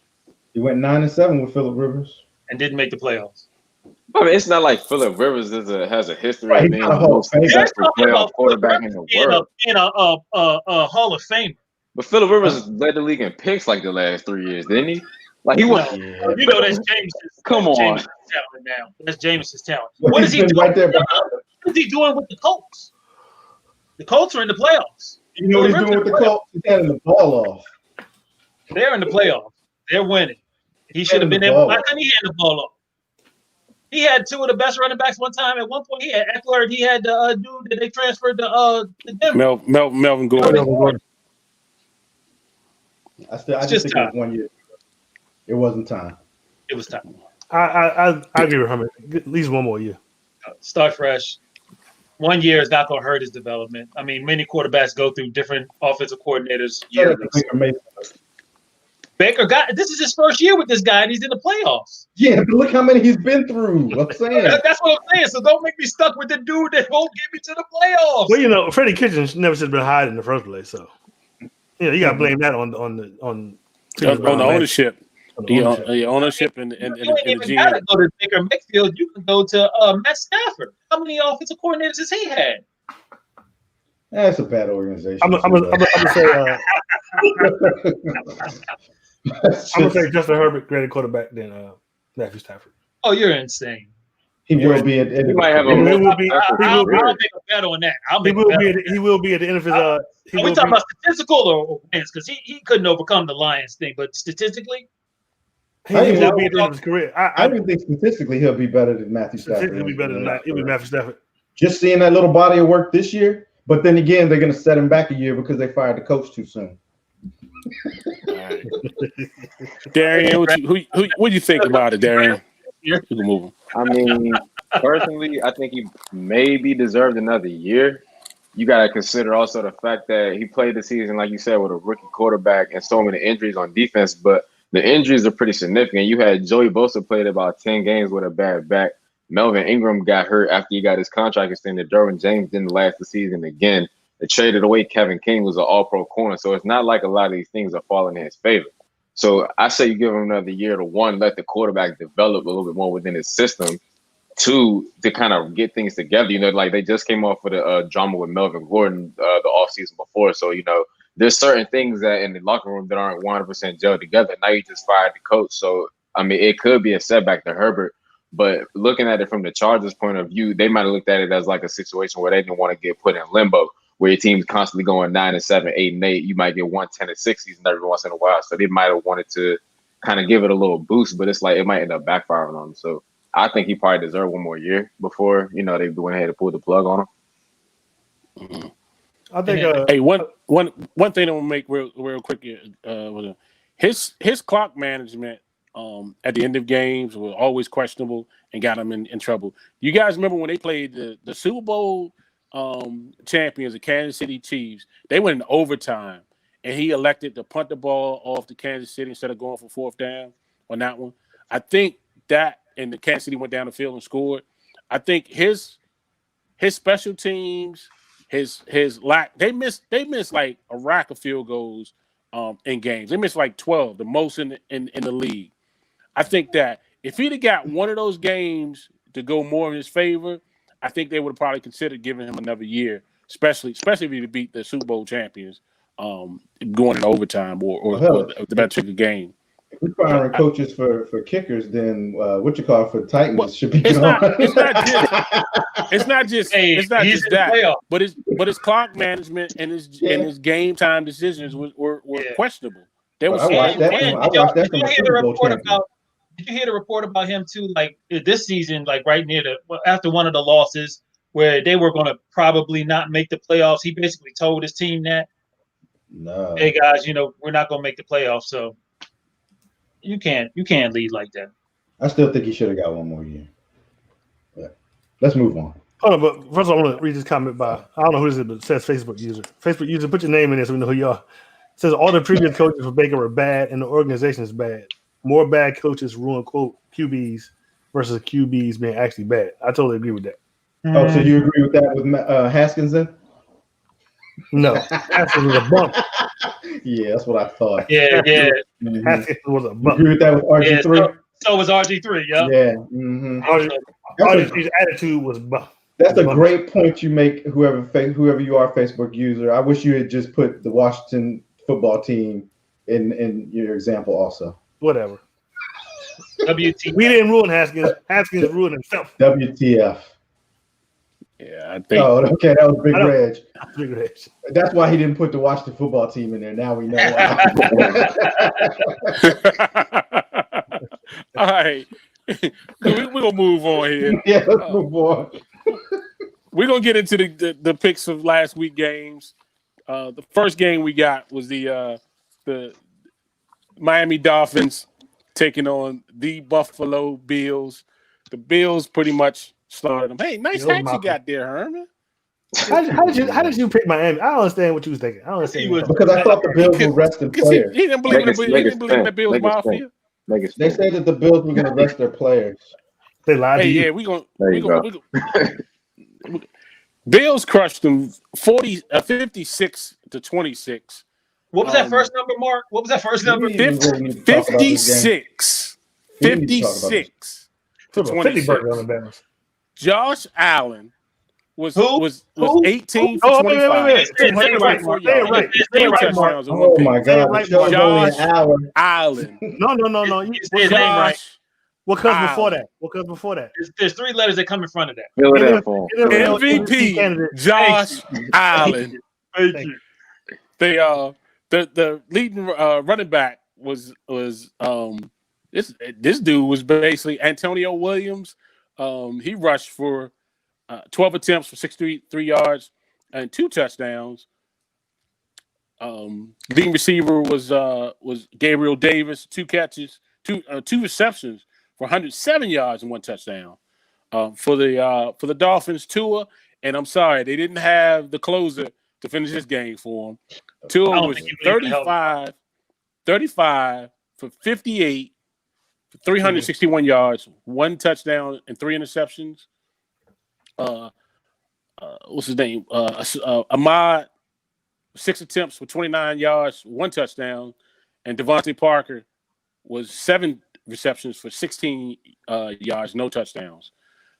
He went 9-7 with Phillip Rivers and didn't make the playoffs. I mean, it's not like Phillip Rivers has a history of being the most successful playoff quarterback in the world. Being a Hall of Famer. But Phillip Rivers led the league in picks like the last 3 years, didn't he? Like he was. That's James. Come on. James' talent now. That's James' talent. What is he doing? Right there what is he doing with the Colts? The Colts are in the playoffs. You know what he's doing with the Colts? He's handing the ball off. They're in the playoffs. They're winning. He should have been there. Why couldn't he hand the ball off? He had two of the best running backs one time. At one point, he had Eckler. He had the dude that they transferred to Denver. Melvin Gordon. I just think it was 1 year. It wasn't time. It was time. I agree with Herman. At least one more year. Start fresh. 1 year is not going to hurt his development. I mean, many quarterbacks go through different offensive coordinators yearly. Baker this is his first year with this guy, and he's in the playoffs. Yeah, but look how many he's been through. I'm saying. That's what I'm saying. So don't make me stuck with the dude that won't get me to the playoffs. Well, Freddie Kitchens never should have been hired in the first place. So, you got to blame that on the ownership. The ownership and you ain't even got to go to Baker Mayfield. You can go to Matt Stafford. How many offensive coordinators has he had? That's a bad organization. I'm gonna say Justin Herbert greater quarterback than Matthew Stafford. Oh, you're insane. He will be at. He might have a. I'll make a bet on that. He will be at the end of his. Are we talking about statistical or wins? Because he couldn't overcome the Lions thing, but statistically, he will be at the end of his career. I even think statistically he'll be better than Matthew Stafford. He'll be better than that. He'll be Matthew Stafford. Just seeing that little body of work this year, but then again, they're going to set him back a year because they fired the coach too soon. Darian, what do you think about it, Darian? You can move him. I mean, personally, I think he maybe deserved another year. You got to consider also the fact that he played the season, like you said, with a rookie quarterback and so many injuries on defense. But the injuries are pretty significant. You had Joey Bosa played about 10 games with a bad back. Melvin Ingram got hurt after he got his contract extended. Derwin James didn't last the season again. They traded away Kevin King, who's an all-pro corner. So it's not like a lot of these things are falling in his favor. So I say you give him another year to, one, let the quarterback develop a little bit more within his system. Two, to kind of get things together. Like they just came off of the drama with Melvin Gordon the offseason before. So, there's certain things that in the locker room that aren't 100% gelled together. Now you just fired the coach. So, I mean, it could be a setback to Herbert. But looking at it from the Chargers' point of view, they might have looked at it as like a situation where they didn't want to get put in limbo, where your team's constantly going 9-7, 8-8. You might get 10-6 season every once in a while. So they might have wanted to kind of give it a little boost, but it's like it might end up backfiring on them. So I think he probably deserved one more year before, they went ahead and pulled the plug on him. Mm-hmm. I think. Hey, one thing that will make real quick. His clock management at the end of games was always questionable and got him in trouble. You guys remember when they played the Super Bowl champions, the Kansas City Chiefs? They went in overtime, and he elected to punt the ball off to Kansas City instead of going for fourth down on that one. I think that, and the Kansas City went down the field and scored. I think his special teams. His lack, they missed like a rack of field goals in games. They missed like 12, the most in the league. I think that if he'd have got one of those games to go more in his favor, I think they would have probably considered giving him another year, especially if he beat the Super Bowl champions going in overtime or the better trick of game. If we're firing coaches for kickers, then for Titans should be it's not just that, but his clock management and his game time decisions were questionable. They were. Did you hear the report about him too? Like this season, like right near after one of the losses where they were going to probably not make the playoffs. He basically told his team that, "No, hey guys, we're not going to make the playoffs." So. You can't lead like that. I still think he should have got one more year. Yeah. Let's move on. Hold on, but first I want to read this comment by, I don't know who this is, but it says Facebook user. Facebook user, put your name in there so we know who you are. It says all the previous coaches for Baker were bad and the organization is bad. More bad coaches ruin, quote, QBs versus QBs being actually bad. I totally agree with that. Oh, so you agree with that with Haskins then? No. Haskins was a bump. Yeah, that's what I thought. Yeah. Mm-hmm. Haskins was a bump. You agree with that with RG3? Yeah, so was RG3, yeah. Yeah. Mm-hmm. RG3's attitude was bump. That's a great point you make, whoever you are, Facebook user. I wish you had just put the Washington football team in your example also. Whatever. WTF. We didn't ruin Haskins. Haskins ruined himself. WTF. Yeah, I think. Oh, okay, that was Big Reg. Big Reg. That's why he didn't put the Washington football team in there. Now we know why. All right. We're going to move on here. Yeah, let's move on. We're going to get into the picks of last week games. The first game we got was the Miami Dolphins taking on the Buffalo Bills. The Bills pretty much slaughtered them. Hey, nice hat you got there, Herman. How did you pick Miami? I don't understand what you was thinking. I don't understand. Because I thought the Bills were resting players. He didn't believe in the Bills Mafia. They said that the Bills were going to rest their players. They lied to you. Yeah, we gonna Bills crushed them 56-26. What was that first number, Mark? What was that first number? 56. 56 to 26. Josh Allen was 18 for 25. Oh my God! Josh Allen. No. What comes before that? What comes before that? There's three letters that come in front of that. MVP Josh Allen. Thank you. The leading running back was this dude was basically Antonio Williams. He rushed for 12 attempts for 63 yards and 2 touchdowns. Leading receiver was Gabriel Davis, 2 catches, 2 receptions for 107 yards and 1 touchdown. For the Dolphins, Tua, and I'm sorry, they didn't have the closer to finish this game for him. Tua was 35 for 58, 361 yards, 1 touchdown, and 3 interceptions. What's his name? Ahmad, 6 attempts for 29 yards, 1 touchdown, and Devontae Parker was 7 receptions for 16 yards, no touchdowns.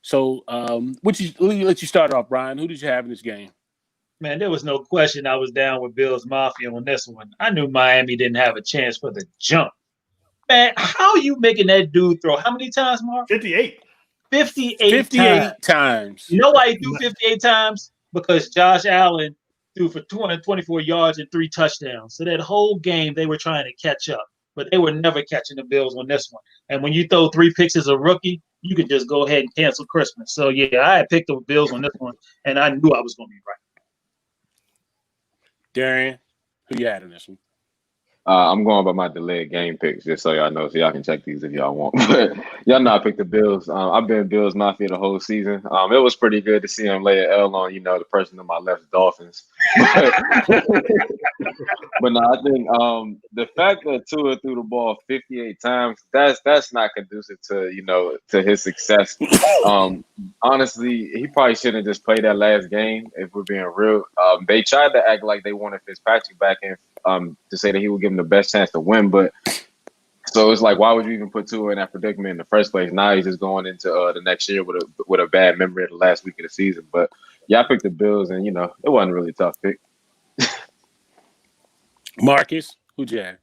So, let you start off, Brian. Who did you have in this game? Man, there was no question I was down with Bills Mafia on this one. I knew Miami didn't have a chance for the jump. Man, how are you making that dude throw? How many times, Mark? 58. 58 times. You know why he threw 58 times? Because Josh Allen threw for 224 yards and 3 touchdowns. So that whole game, they were trying to catch up. But they were never catching the Bills on this one. And when you throw 3 picks as a rookie, you could just go ahead and cancel Christmas. So, yeah, I had picked the Bills on this one, and I knew I was going to be right. Darian, who you had in this one? I'm going by my delayed game picks, just so y'all know, so y'all can check these if y'all want. But y'all know I picked the Bills. I've been Bills Mafia the whole season. It was pretty good to see him lay an L on, the person to my left, Dolphins. But no, I think the fact that Tua threw the ball 58 times, that's not conducive to to his success. Honestly, he probably shouldn't just play that last game, if we're being real. They tried to act like they wanted Fitzpatrick back in to say that he would give him the best chance to win, but so it's like, why would you even put Tua in that predicament in the first place? Now he's just going into the next year with a bad memory of the last week of the season. But yeah, I picked the Bills, and it wasn't really a tough pick. Marcus, who'd you have?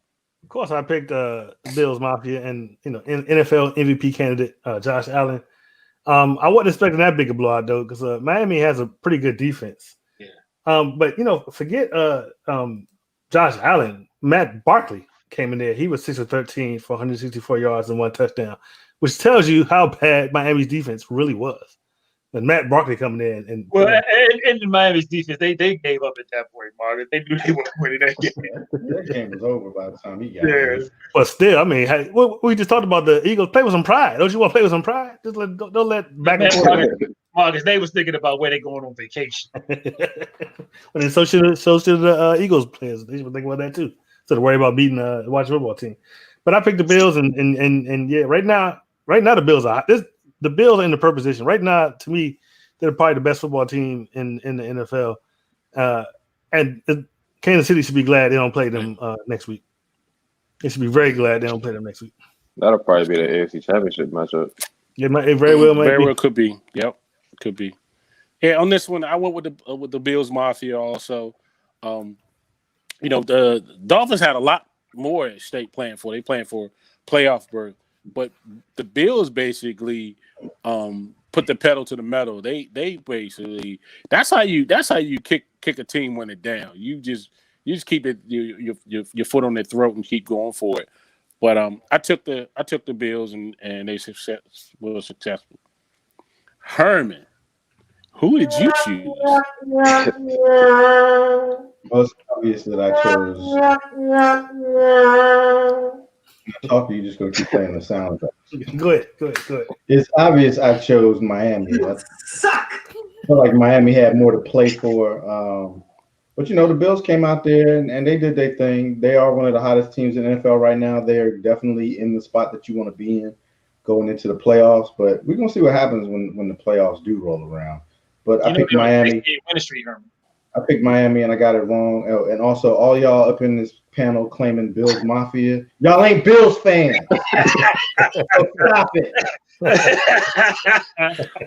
Of course, I picked Bills Mafia and NFL MVP candidate Josh Allen. I wasn't expecting that big a blowout though, because Miami has a pretty good defense. Yeah. But forget Josh Allen. Matt Barkley came in there. He was 6 of 13 for 164 yards and 1 touchdown, which tells you how bad Miami's defense really was. And Matt Barkley coming in and in Miami's defense, they gave up at that point, Margaret. They knew they weren't winning that game. That game was over by the time he got there. But still, I mean, hey, we just talked about the Eagles. Play with some pride. Don't you want to play with some pride? Just don't let back and forth. Marcus, they was thinking about where they're going on vacation. Well, so should the Eagles players. They should think about that too. So to worry about beating the watch football team. But I picked the Bills, and yeah, right now the Bills are the Bills are in the purple position right now. To me, they're probably the best football team in the NFL, and Kansas City should be glad they don't play them next week. They should be very glad they don't play them next week. That'll probably be the AFC Championship matchup. It very well could be. Yep, could be. Yeah, on this one, I went with the Bills Mafia also. The Dolphins had a lot more at stake playing for. They playing for playoff berth, but the Bills basically put the pedal to the metal. They basically that's how you kick a team when it's down. You just keep it your foot on their throat and keep going for it. But I took the Bills and they were successful. Herman, who did you choose? Most obvious that I chose Talk to you, just gonna keep playing the sound. Go ahead. It's obvious I chose Miami. I feel like Miami had more to play for. But the Bills came out there and they did their thing. They are one of the hottest teams in the NFL right now. They're definitely in the spot that you want to be in going into the playoffs. But we're gonna see what happens when the playoffs do roll around. But I picked Miami. I picked Miami and I got it wrong. Oh, and also, all y'all up in this panel claiming Bills Mafia, y'all ain't Bills fans. So stop it.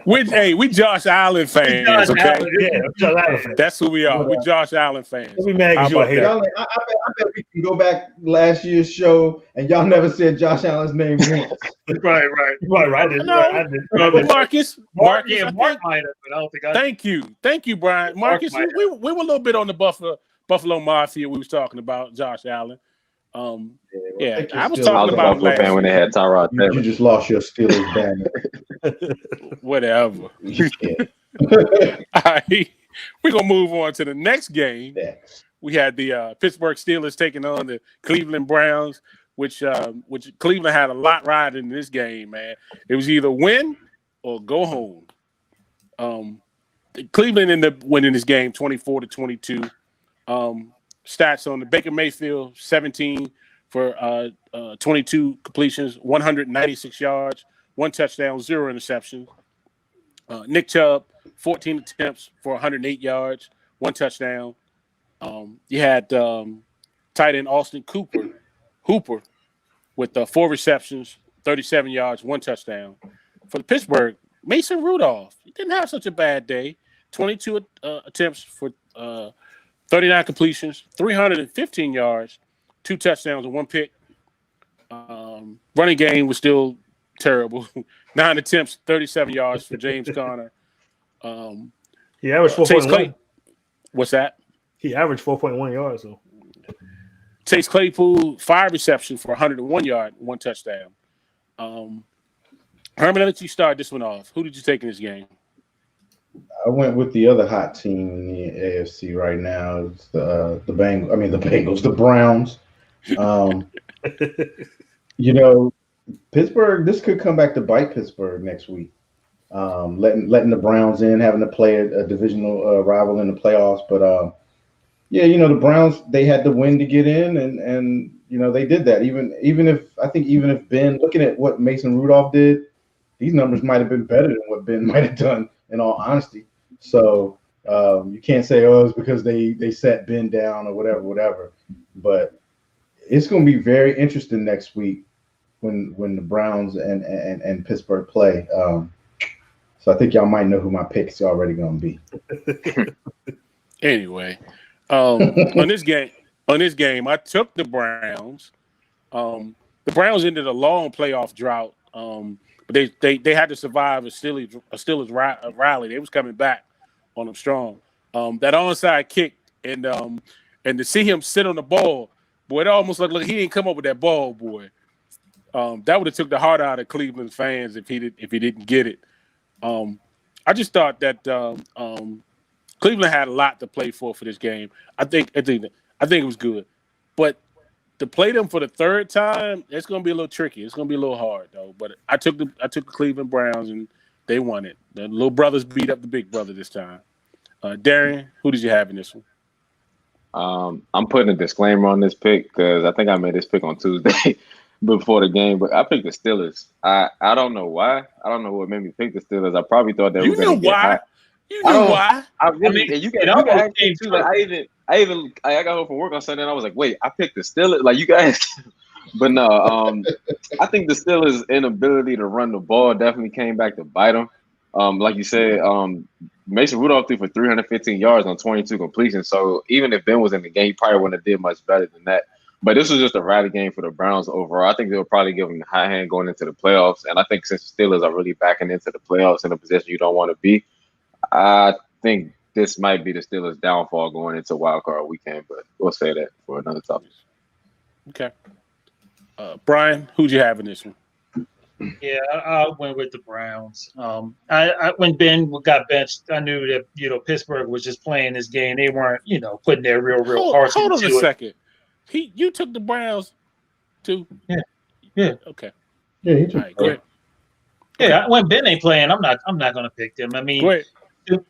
we Josh Allen fans. Okay, Josh Allen fans. That's who we are. We Josh Allen fans. Don't be mad because you a hater. I bet we can go back last year's show and y'all never said Josh Allen's name once. Right. I did. Marcus Mark might have, but I don't think I. Thank you, Brian. Marcus, we were a little bit on the Buffalo Mafia. We was talking about Josh Allen. I was talking about Buffalo fan when they had Tyrod. You just lost your Steelers banner. Whatever. All right, we're gonna move on to the next game. We had the Pittsburgh Steelers taking on the Cleveland Browns, which Cleveland had a lot riding in this game. Man, it was either win or go home. Cleveland ended up winning this game 24-22. Stats on the Baker Mayfield 17 for 22 completions, 196 yards, 1 touchdown, 0 interceptions. Nick Chubb 14 attempts for 108 yards, 1 touchdown. You had tight end Austin Hooper with 4 receptions, 37 yards, 1 touchdown. For the Pittsburgh, Mason Rudolph, he didn't have such a bad day. 22 attempts for 39 completions, 315 yards, 2 touchdowns and 1 pick. Running game was still terrible. 9 attempts, 37 yards for James Conner. He averaged 4.1. What's that? He averaged 4.1 yards. So Chase Claypool, 5 receptions for 101 yards, 1 touchdown. Herman, I'll let you start this one off. Who did you take in this game? I went with the other hot team in the AFC right now. It's the Bengals, the Browns. Pittsburgh. This could come back to bite Pittsburgh next week. Letting the Browns in, having to play a divisional rival in the playoffs. But the Browns, they had to win to get in, and they did that. Even if Ben, looking at what Mason Rudolph did, these numbers might have been better than what Ben might have done, in all honesty. So you can't say, it's because they set Ben down or whatever. But it's going to be very interesting next week when the Browns and Pittsburgh play. So I think y'all might know who my pick's already going to be. Anyway, on this game, I took the Browns. The Browns ended a long playoff drought. But they had to survive a Steelers rally. They was coming back on them strong. That onside kick and to see him sit on the ball, boy, it almost looked like he didn't come up with that ball, boy. That would have took the heart out of Cleveland fans if he didn't get it. I just thought that Cleveland had a lot to play for this game. I think it was good, but to play them for the third time, it's going to be a little tricky. It's going to be a little hard, though. But I took the Cleveland Browns, and they won it. The little brothers beat up the big brother this time. Darian, who did you have in this one? I'm putting a disclaimer on this pick because I think I made this pick on Tuesday before the game, but I picked the Steelers. I don't know why. I don't know what made me pick the Steelers. I probably thought they were going to get hot. You knew why? I got home from work on Sunday and I was like, wait, I picked the Steelers? Like, you guys. But no, I think the Steelers' inability to run the ball definitely came back to bite them. Like you said, Mason Rudolph threw for 315 yards on 22 completions. So even if Ben was in the game, he probably wouldn't have did much better than that. But this was just a rally game for the Browns overall. I think they'll probably give them the high hand going into the playoffs. And I think since the Steelers are really backing into the playoffs in a position you don't want to be, I think this might be the Steelers' downfall going into Wildcard weekend. But we'll say that for another topic. Okay. Brian, who'd you have in this one? Yeah, I went with the Browns. When Ben got benched, I knew that Pittsburgh was just playing this game. They weren't putting their real hearts into it. Hold on a second. You took the Browns too. Yeah. Yeah. Okay. Yeah, he took. All right, go ahead. Yeah, when Ben ain't playing, I'm not going to pick them. I mean, the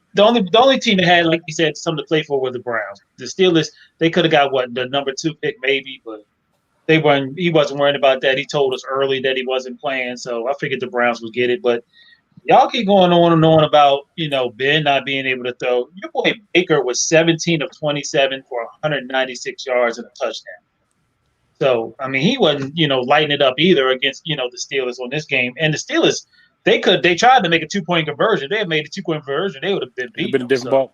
only team that had, like you said, something to play for were the Browns. The Steelers, they could have got the number 2 pick maybe, but he wasn't worried about that. He told us early that he wasn't playing, so I figured the Browns would get it. But y'all keep going on and on about, Ben not being able to throw. Your boy Baker was 17 of 27 for 196 yards and a touchdown. So, I mean, he wasn't, lighting it up either against, the Steelers on this game. And the Steelers, they tried to make a 2-point conversion. They had made a 2-point conversion. They would have been beat. It's been a different ball.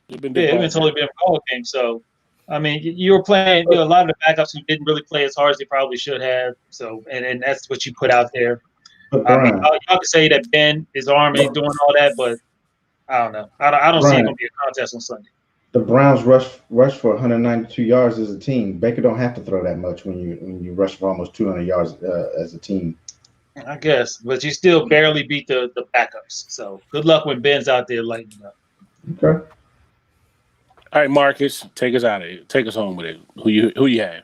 It's been a totally different ball game. So, I mean, you were playing, a lot of the backups who didn't really play as hard as they probably should have. So, and that's what you put out there. I mean, y'all can say that Ben, his arm ain't doing all that, but I don't know. I don't see it going to be a contest on Sunday. The Browns rush for 192 yards as a team. Baker don't have to throw that much when you rush for almost 200 yards as a team. I guess, but you still barely beat the backups. So good luck when Ben's out there lighting up. Okay. All right, Marcus, take us out of here. Take us home with it. Who you have?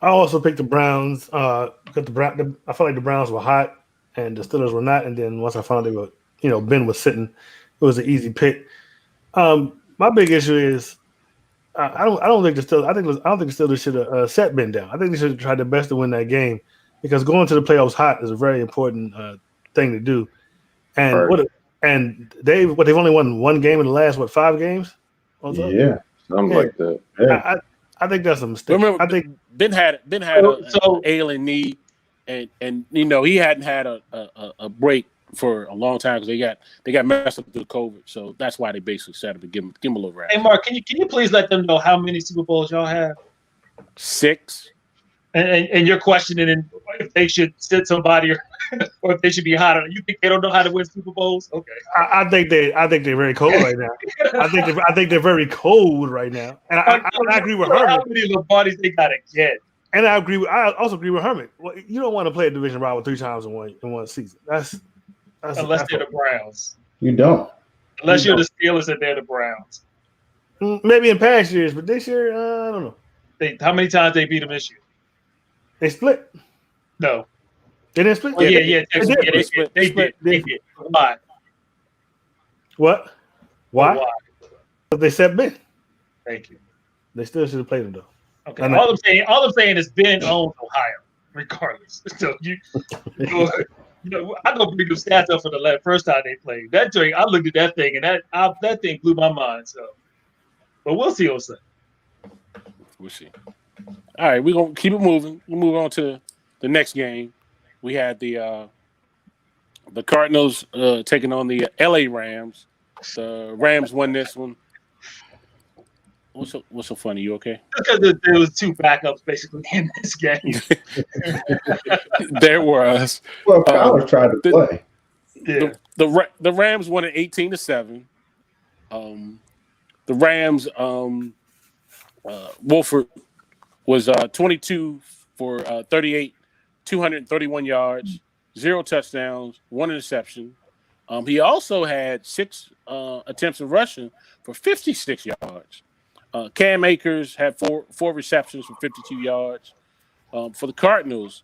I also picked the Browns. I felt like the Browns were hot and the Steelers were not. And then once I found they were, Ben was sitting, it was an easy pick. My big issue is I don't think the Steelers should have set Ben down. I think they should have tried their best to win that game because going to the playoffs hot is a very important thing to do. And they've only won one game in the last 5 games? Yeah, something like that. Yeah. I think that's a mistake. Remember, I think Ben had an ailing knee, and he hadn't had a break for a long time because they got messed up through COVID, so that's why they basically set up and give him a little rest. Hey, Mark, can you please let them know how many Super Bowls y'all have? 6. And you're questioning if they should sit somebody or if they should be hotter. You think they don't know how to win Super Bowls? Okay. I think they're very cold right now. I think they're very cold right now, and I agree with Herman. How many Lombardies they gotta get? And I also agree with Herman. Well, you don't want to play a division rival 3 times in one season. That's unless they're the Browns. You don't. Unless you're the Steelers and they're the Browns. Maybe in past years, but this year, I don't know. How many times they beat them this year? They split. No. They didn't split? Oh, yeah. They did. Why? What? Why? Because they set Ben. Thank you. They still should have played him, though. Okay. All I'm saying is Ben owns Ohio, regardless. So I'm gonna bring the stats up for the first time they played. That joint, I looked at that thing, and that thing blew my mind. So, but we'll see on Sunday. We'll see. All right, we're gonna keep it moving. We'll move on to the next game. We had the Cardinals taking on the LA Rams. The Rams won this one. What's so funny? You okay? Because there was 2 backups basically in this game. There was. Well, Kyler tried to play. Yeah. The Rams won it 18-7. The Rams, Wolford was 22 for 38, 231 yards, 0 touchdowns, 1 interception. He also had 6 attempts of rushing for 56 yards. Cam Akers had 4 receptions for 52 yards. For the Cardinals,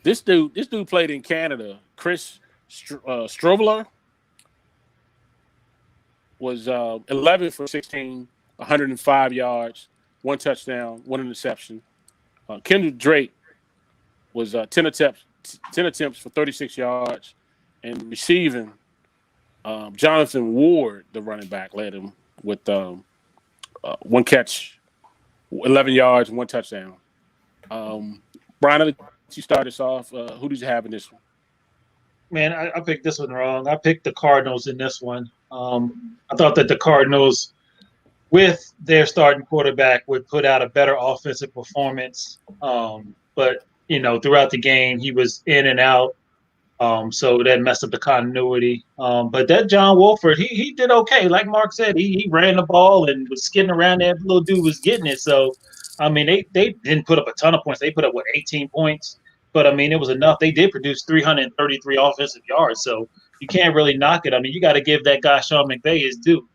this dude played in Canada. Chris Strovler was 11 for 16, 105 yards, 1 touchdown, 1 interception. Kendall Drake was 10 attempts for 36 yards, and receiving, Jonathan Ward, the running back, led him with 1 catch, 11 yards, 1 touchdown. Brian, you start us off. Who did you have in this one? Man, I picked this one wrong. I picked the Cardinals in this one. I thought that the Cardinals, with their starting quarterback, would put out a better offensive performance. But, throughout the game, he was in and out. So that messed up the continuity. But that John Wolford, he did okay. Like Mark said, he ran the ball and was skidding around there. The little dude was getting it. So, I mean, they didn't put up a ton of points. They put up, 18 points? But, I mean, it was enough. They did produce 333 offensive yards. So you can't really knock it. I mean, you got to give that guy Sean McVay his due.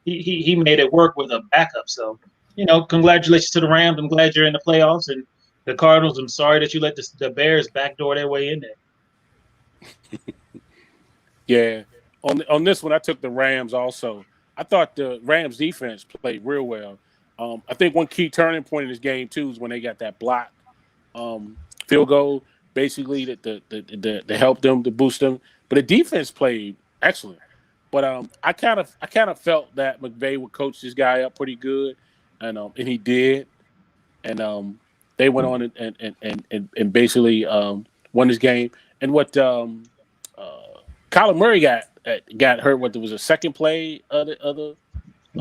He made it work with a backup. So, congratulations to the Rams. I'm glad you're in the playoffs. And the Cardinals. I'm sorry that you let the Bears backdoor their way in there. Yeah. On this one, I took the Rams also. I thought the Rams defense played real well. I think one key turning point in this game too is when they got that block field goal, basically to help them, to boost them. But the defense played excellent. But I kind of felt that McVay would coach this guy up pretty good, and he did. And they went on and basically won this game. And what Kyler Murray got hurt. What, there was a second play of the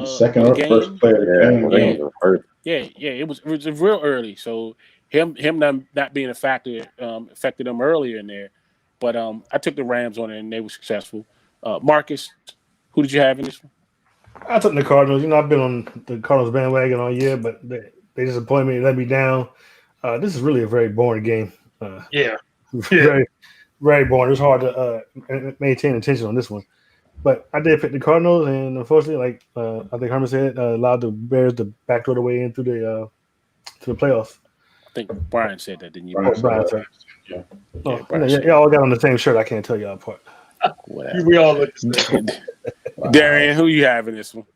second or game? First play of the game. Yeah. It was real early. So him not being a factor affected them earlier in there. But I took the Rams on it, and they were successful. Marcus, who did you have in this one? I took the Cardinals. I've been on the Cardinals bandwagon all year, but they disappointed me, let me down. This is really a very boring game. Very, very boring. It's hard to maintain attention on this one. But I did pick the Cardinals, and unfortunately, like I think Herman said, allowed the Bears to backdoor the way in through to the playoffs. I think Brian said that, didn't you? Brian said. Yeah. Y'all got on the same shirt. I can't tell y'all apart. We all look the same. Darian, who you have in this one?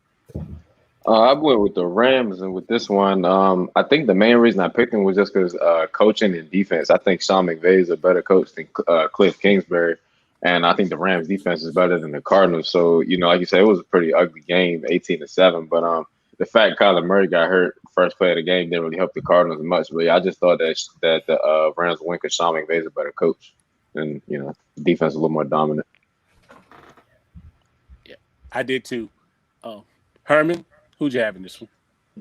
I went with the Rams, and with this one, I think the main reason I picked him was just because coaching and defense. I think Sean McVay is a better coach than Cliff Kingsbury, and I think the Rams defense is better than the Cardinals. So, like you said, it was a pretty ugly game, 18-7. But the fact Kyler Murray got hurt first play of the game didn't really help the Cardinals much. Really, I just thought that the Rams would win because Sean McVay is a better coach, and the defense is a little more dominant. Yeah, I did too. Herman, who'd you have in this one?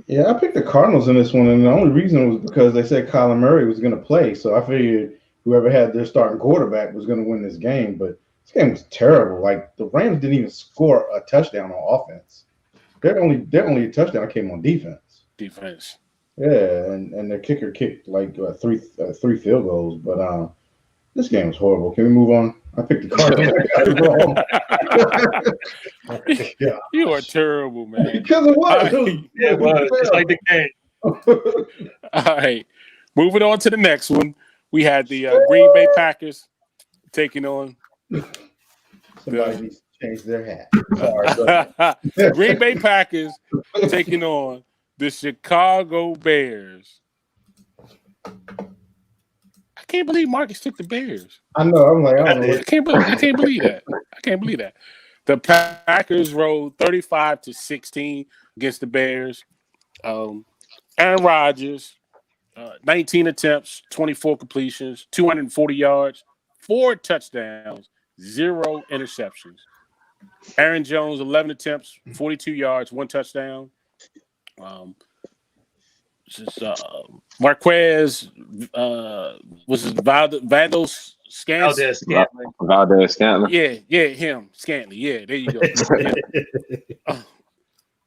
Yeah, I picked the Cardinals in this one, and the only reason was because they said Kyler Murray was going to play. So I figured whoever had their starting quarterback was going to win this game. But this game was terrible. Like, the Rams didn't even score a touchdown on offense. Their only touchdown came on defense. Yeah, and their kicker kicked like three field goals. But this game was horrible. Can we move on? I picked the Cardinals. Yeah. You are terrible, man. Because it was. It was. It's like the game. All right. Moving on to the next one. We had the Green Bay Packers taking on. Somebody needs to change their hat. Sorry, Green Bay Packers taking on the Chicago Bears. I can't believe Marcus took the Bears. I know. I'm like, I can't believe that. I can't believe that. The Packers rolled 35-16 against the Bears. Aaron Rodgers, 19 attempts, 24 completions, 240 yards, 4 touchdowns, 0 interceptions. Aaron Jones, 11 attempts, 42 yards, 1 touchdown. Marquez was Valdez Scantling. Valdez Scantling. Yeah, him. Scantling. Yeah, there you go.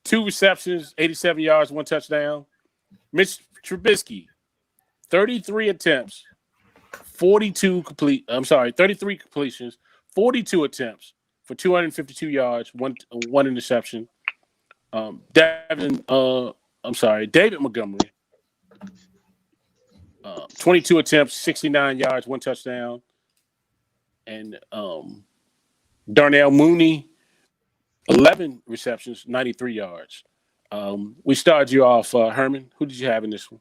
2 receptions, 87 yards, 1 touchdown. Mitch Trubisky, 33 attempts, 33 completions, 42 attempts for 252 yards, one interception. David Montgomery, 22 attempts, 69 yards, 1 touchdown. And Darnell Mooney, 11 receptions, 93 yards. We started you off, Herman. Who did you have in this one?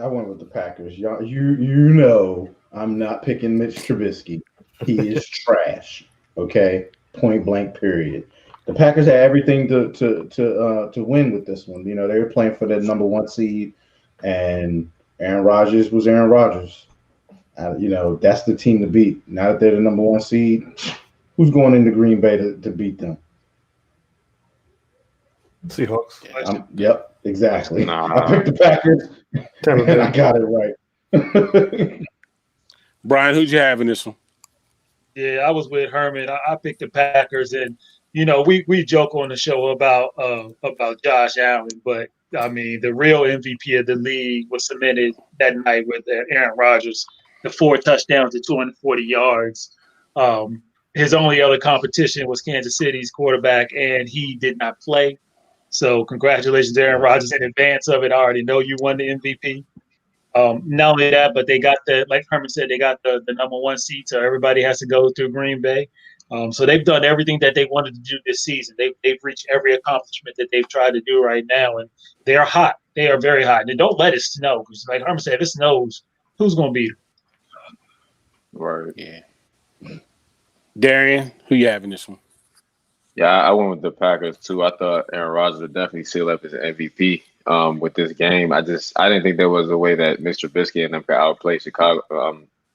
I went with the Packers. Y'all, you know I'm not picking Mitch Trubisky. He is trash. Okay, point blank. Period. The Packers had everything to win with this one. They were playing for the number 1 seed, and Aaron Rodgers was Aaron Rodgers. That's the team to beat. Now that they're the number 1 seed, who's going into Green Bay to beat them? Seahawks. Yep, exactly. I picked the Packers, and I got it right. Brian, who'd you have in this one? Yeah, I was with Herman. I picked the Packers, and we joke on the show about Josh Allen, but I mean the real MVP of the league was cemented that night with Aaron Rodgers, the 4 touchdowns and 240 yards. His only other competition was Kansas City's quarterback, and he did not play. So congratulations, Aaron Rodgers, in advance of it. I already know you won the MVP. Not only that, but they got like Herman said, they got the number 1 seed, so everybody has to go through Green Bay. So they've done everything that they wanted to do this season. They've reached every accomplishment that they've tried to do right now, and they are hot. They are very hot. And don't let it snow, because like Herman said, if it snows, who's going to beat them? Right. Yeah. Darian, who you have in this one? Yeah, I went with the Packers too. I thought Aaron Rodgers would definitely seal up as an MVP with this game. I didn't think there was a way that Mr. Trubisky and them could outplay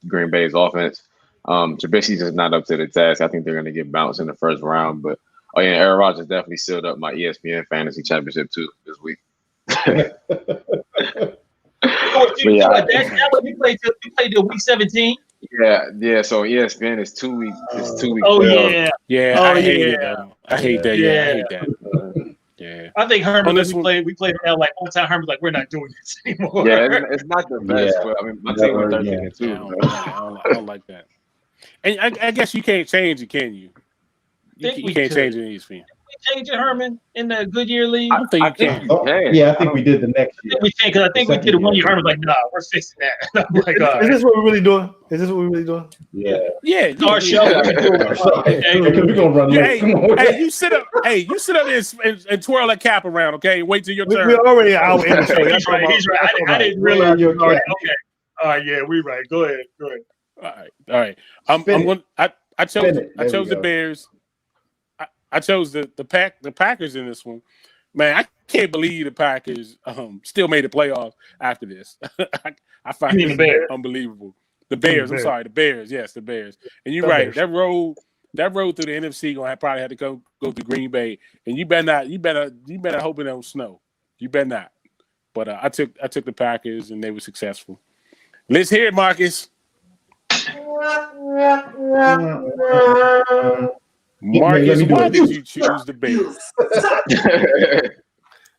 Green Bay's offense. Trubisky's just not up to the task. I think they're going to get bounced in the first round. But Aaron Rodgers definitely sealed up my ESPN fantasy championship too this week. You played till week 17. Yeah. So ESPN is 2 weeks. It's 2 weeks. Oh yeah. Oh, I hate yeah. it. I hate that. Yeah, I hate that. Yeah. I think Herman. We played now. Like one time, Herman's like, "We're not doing this anymore." Yeah, it's not the best, but I mean, my team went 13-2. I don't like that. And I guess you can't change it, can you? You can't change it in ESPN. Change it, Herman, in the Goodyear League? I don't think you can. Yeah, I think we did the next year. We can, because I think we did it 1 year. Herman's like, "Nah, we're fixing that." I'm like, is this what we're really doing? Yeah. Yeah. Our show. We're gonna run late. Hey, you sit up and twirl that cap around, okay? Wait till your turn. We're already out in the show. He's right. I didn't realize you were okay. All right, yeah, we right. Go ahead. All right. I chose the Bears. I chose the Packers in this one. Man, I can't believe the Packers still made the playoffs after this. I find it unbelievable. The Bears. I'm sorry, the Bears. Yes, the Bears. And you're right. That road through the NFC gonna probably have to go through Green Bay. And you better hope it don't snow. You better not. But I took the Packers and they were successful. Let's hear it, Marcus. Marcus, why did you choose the Bears?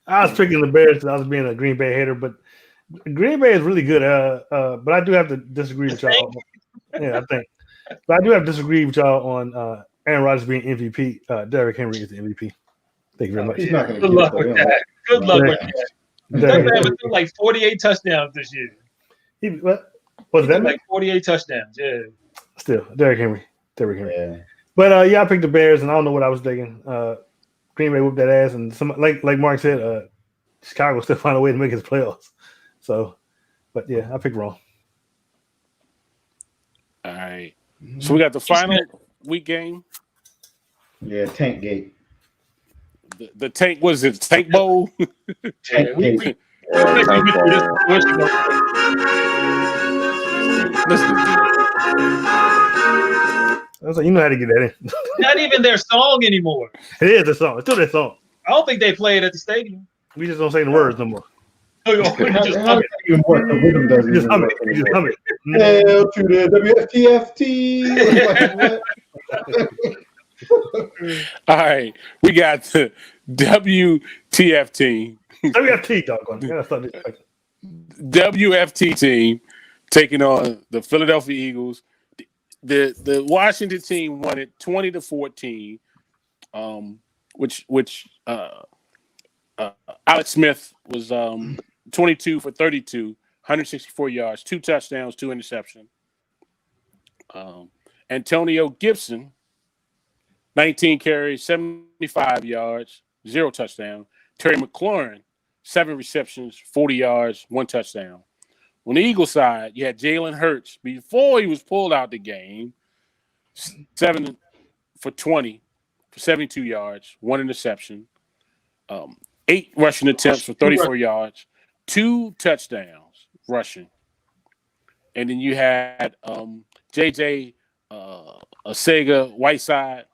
I was picking the Bears because I was being a Green Bay hater, but Green Bay is really good. But I do have to disagree with y'all. Yeah, I think. But I do have to disagree with y'all on Aaron Rodgers being MVP. Derrick Henry is the MVP. Thank you very much. Good luck with that. Good luck with that. That man was like 48 touchdowns this year. What was that? Like 48 touchdowns. Yeah. Still, Derrick Henry. Yeah. But I picked the Bears, and I don't know what I was thinking. Green Bay whooped that ass, and like Mark said, Chicago still find a way to make his playoffs. So, but yeah, I picked wrong. All right. So we got the final week game. Yeah, Tank Gate. The Tank, what is it? Tank Bowl? Tank Gate. Listen, I was like, you know how to get that in. Not even their song anymore. It is a song. It's still their song. I don't think they play it at the stadium. We just don't say the words no more. We just Hell to the WFTFT. all right. We got the WTF team. WFT, doggone. WFT team taking on the Philadelphia Eagles. The Washington team won it 20-14, which Alex Smith was 22 for 32, 164 yards, 2 touchdowns, 2 interceptions. Antonio Gibson, 19 carries, 75 yards, 0 touchdown. Terry McLaurin, 7 receptions, 40 yards, 1 touchdown. On the Eagles side, you had Jalen Hurts before he was pulled out the game, 7 for 20 for 72 yards, 1 interception, 8 rushing attempts for 34 yards, 2 touchdowns rushing. And then you had JJ Arcega-Whiteside.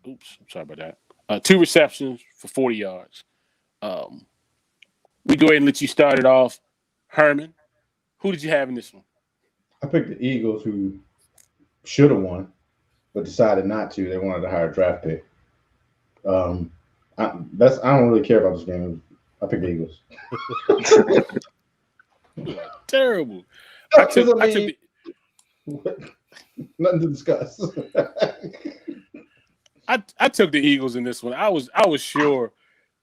Oops, I'm sorry about that. 2 receptions for 40 yards. We go ahead and let you start it off. Herman, who did you have in this one? I picked the Eagles, who should have won, but decided not to. They wanted a higher draft pick. I don't really care about this game. I picked the Eagles. Terrible. Nothing to discuss. I took the Eagles in this one. I was sure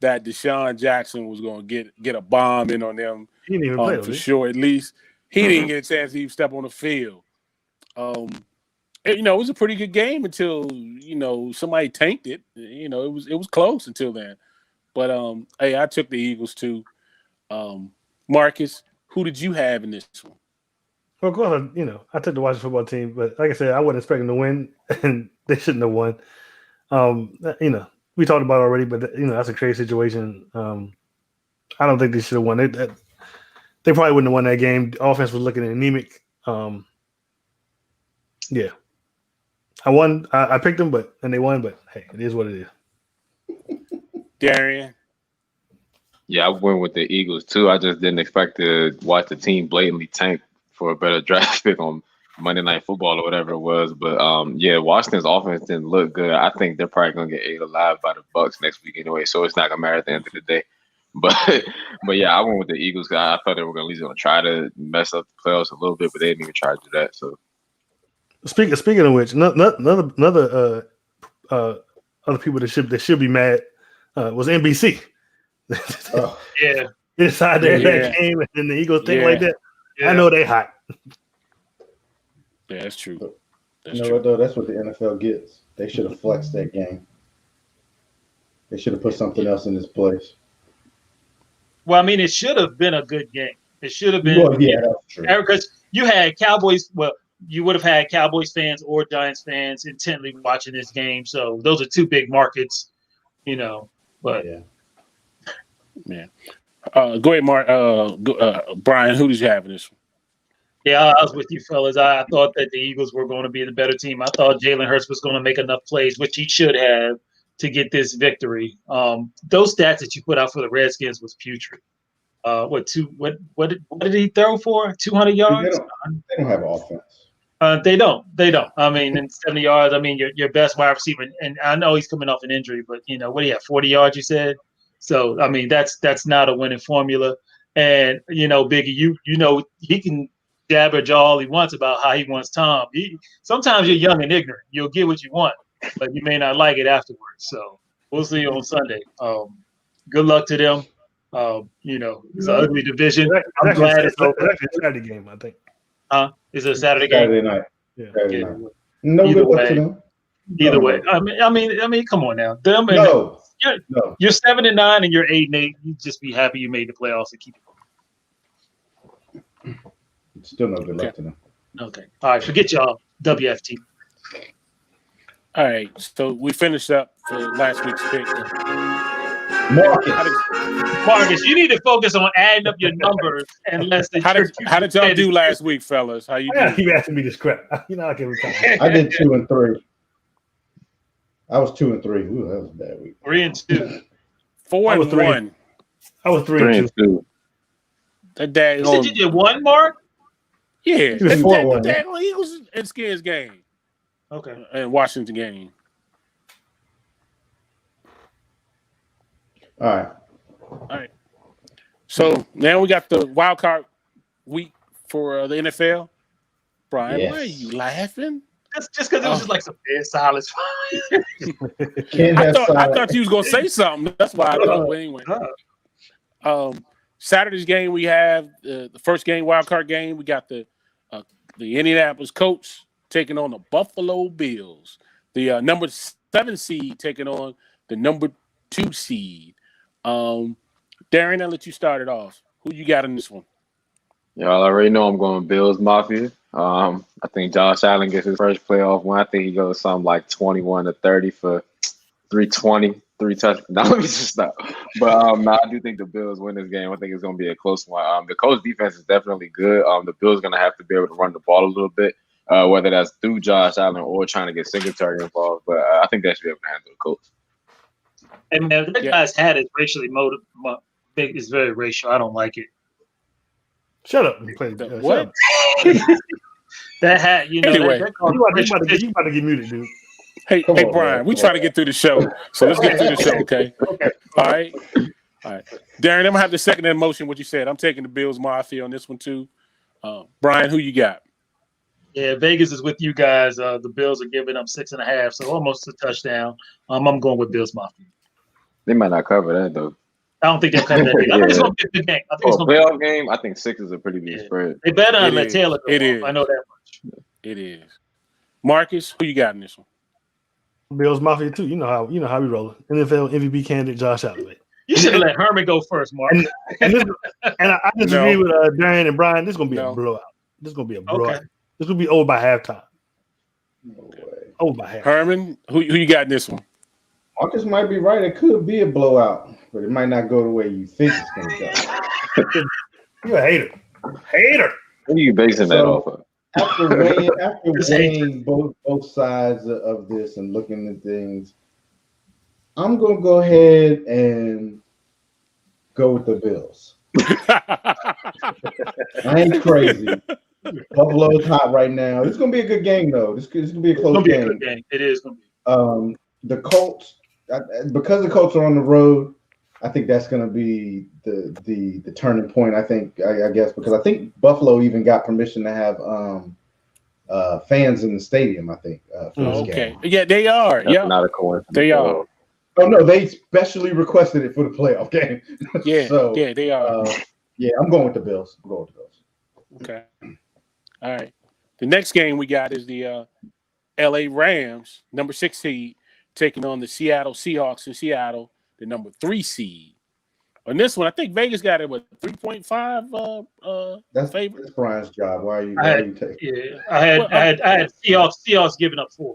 that Deshaun Jackson was going to get a bomb in on them. He didn't even play for sure. At least he didn't get a chance to even step on the field. It was a pretty good game until somebody tanked it. It was close until then. But hey, I took the Eagles too. Marcus, who did you have in this one? Well, of course, I took the Washington football team, but like I said, I wasn't expecting to win, and they shouldn't have won. We talked about it already, but that's a crazy situation. I don't think they should have won. They probably wouldn't have won that game. The offense was looking anemic. Yeah, I won. I picked them, and they won. But hey, it is what it is. Darian. Yeah, I went with the Eagles too. I just didn't expect to watch the team blatantly tank for a better draft pick on Monday Night Football or whatever it was. But Washington's offense didn't look good. I think they're probably gonna get ate alive by the Bucs next week anyway. So it's not gonna matter at the end of the day. But yeah, I went with the Eagles. I thought they were gonna at least try to mess up the playoffs a little bit, but they didn't even try to do that. So speaking of which, another other people that should be mad was NBC. Yeah, they decided that game, and then the Eagles think like that. Yeah. I know they hot. Yeah, that's true. What though? That's what the NFL gets. They should have flexed that game. They should have put something else in its place. Well, I mean, it should have been a good game. It should have been. Well, yeah, that's true. Because you had Cowboys. Well, you would have had Cowboys fans or Giants fans intently watching this game. So those are two big markets, But yeah. Go ahead, Mark. Brian, who did you have in this one? Yeah, I was with you, fellas. I thought that the Eagles were going to be the better team. I thought Jalen Hurts was going to make enough plays, which he should have, to get this victory. Those stats that you put out for the Redskins was putrid. What did he throw for? 200 yards? They don't have offense. They don't. I mean, in 70 yards. I mean, your best wide receiver, and I know he's coming off an injury, but what do you have? 40 yards, you said. So I mean, that's not a winning formula. And Biggie, he can jabber all he wants about how he wants Tom. Sometimes you're young and ignorant. You'll get what you want, but you may not like it afterwards. So we'll see you on Sunday. Good luck to them. It's an ugly division. I'm glad it's over. It's a Saturday game, I think. Is it a Saturday game? Saturday night. Yeah. Saturday night. No good luck to them. Either way. I mean, come on now. You're 7-9 and you're 8-8. You just be happy you made the playoffs and keep it going. Still no good luck to them. Okay. All right. Forget y'all. WFT. All right. So we finished up for last week's pick. Marcus, you need to focus on adding up your numbers and less than. How did y'all do last week, fellas? How you doing? Keep asking me this crap. I can recall. I did 2 and 3. I was 2 and 3. Ooh, that was a bad week. 3 and 2. 4 and 1. I was 3 and 2. That dad. You said you did 1, Mark? Yeah. That Eagles and Skins game. Okay. And Washington game. All right. So now we got the Wildcard week for the NFL. Brian, why are you laughing? That's just because it was just like some dead silence. I thought you was gonna say something. That's why I thought. Anyway, Saturday's game we have the first game, Wildcard game. We got the Indianapolis Colts taking on the Buffalo Bills. The number 7 seed taking on the number 2 seed. Darren, I'll let you start it off. Who you got in this one? Y'all already know I'm going Bills Mafia. I think Josh Allen gets his first playoff win. I think he goes something like 21-30 for 320, 3 touchdowns. Now let me just stop. But I do think the Bills win this game. I think it's going to be a close one. The Colts defense is definitely good. The Bills are going to have to be able to run the ball a little bit, whether that's through Josh Allen or trying to get Singletary involved. But I think they should be able to handle the Colts. And man, that guy's hat is racially motivated. It's very racial. I don't like it. Shut up. What? That hat, Anyway, you about to get muted, dude. Hey, Brian, we trying to get through the show. So let's get through the show, okay? All right. Darren, I'm going to have to second that motion what you said. I'm taking the Bills Mafia on this one, too. Brian, who you got? Yeah, Vegas is with you guys. The Bills are giving up 6.5, so almost a touchdown. I'm going with Bills Mafia. They might not cover that though. I don't think they'll cover that. I think it's gonna be a good game. I think it's gonna be a playoff game. I think 6 is a pretty good spread. They better let Taylor go. I know that much. It is. Marcus, who you got in this one? Bills Mafia too. You know how we roll. NFL MVP candidate Josh Allen. You should have let Herman go first, Mark. And I disagree with Darren and Brian. This is gonna be a blowout. This is gonna be a blowout. Okay. This will be over by halftime. No way. Over by halftime. Herman, who you got in this one? Marcus might be right. It could be a blowout, but it might not go the way you think it's gonna go. You're a hater. Hater. What are you basing that off of? After weighing both sides of this and looking at things, I'm gonna go ahead and go with the Bills. I ain't crazy. Buffalo's hot right now. It's gonna be a good game though. This is gonna be a close game. A good game. It is gonna be. The Colts, because the Colts are on the road, I think that's going to be the turning point. I guess because I think Buffalo even got permission to have fans in the stadium. I think. For this game. Yeah, they are. That's not a coincidence. They are. Oh no, they specially requested it for the playoff game. Yeah. So, yeah, they are. Yeah, I'm going with the Bills. Okay. All right. The next game we got is the LA Rams, number 6 seed, taking on the Seattle Seahawks in Seattle, the number 3 seed. On this one, I think Vegas got it with 3.5. That's favorite. That's Brian's job. Why are you taking? Yeah, I had Seahawks giving up 4.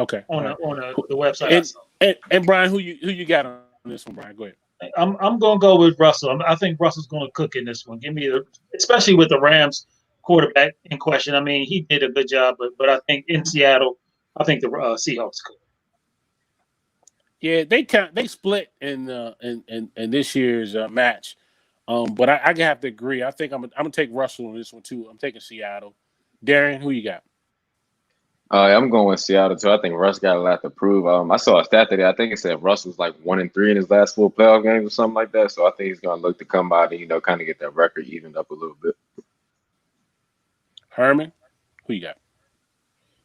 Okay. On the website. And Brian, who you got on this one, Brian? Go ahead. I'm gonna go with Russell. I think Russell's gonna cook in this one. Especially with the Rams quarterback in question. I mean, he did a good job, but I think in Seattle, I think the Seahawks could. Yeah, they split in this year's match, but I have to agree. I think I'm gonna take Russell on this one too. I'm taking Seattle. Darren, who you got? I'm going with Seattle too. I think Russ got a lot to prove. I saw a stat today. I think it said Russ was like 1-3 in his last 4 playoff games or something like that. So I think he's gonna look to come out and kind of get that record evened up a little bit. Herman, who you got?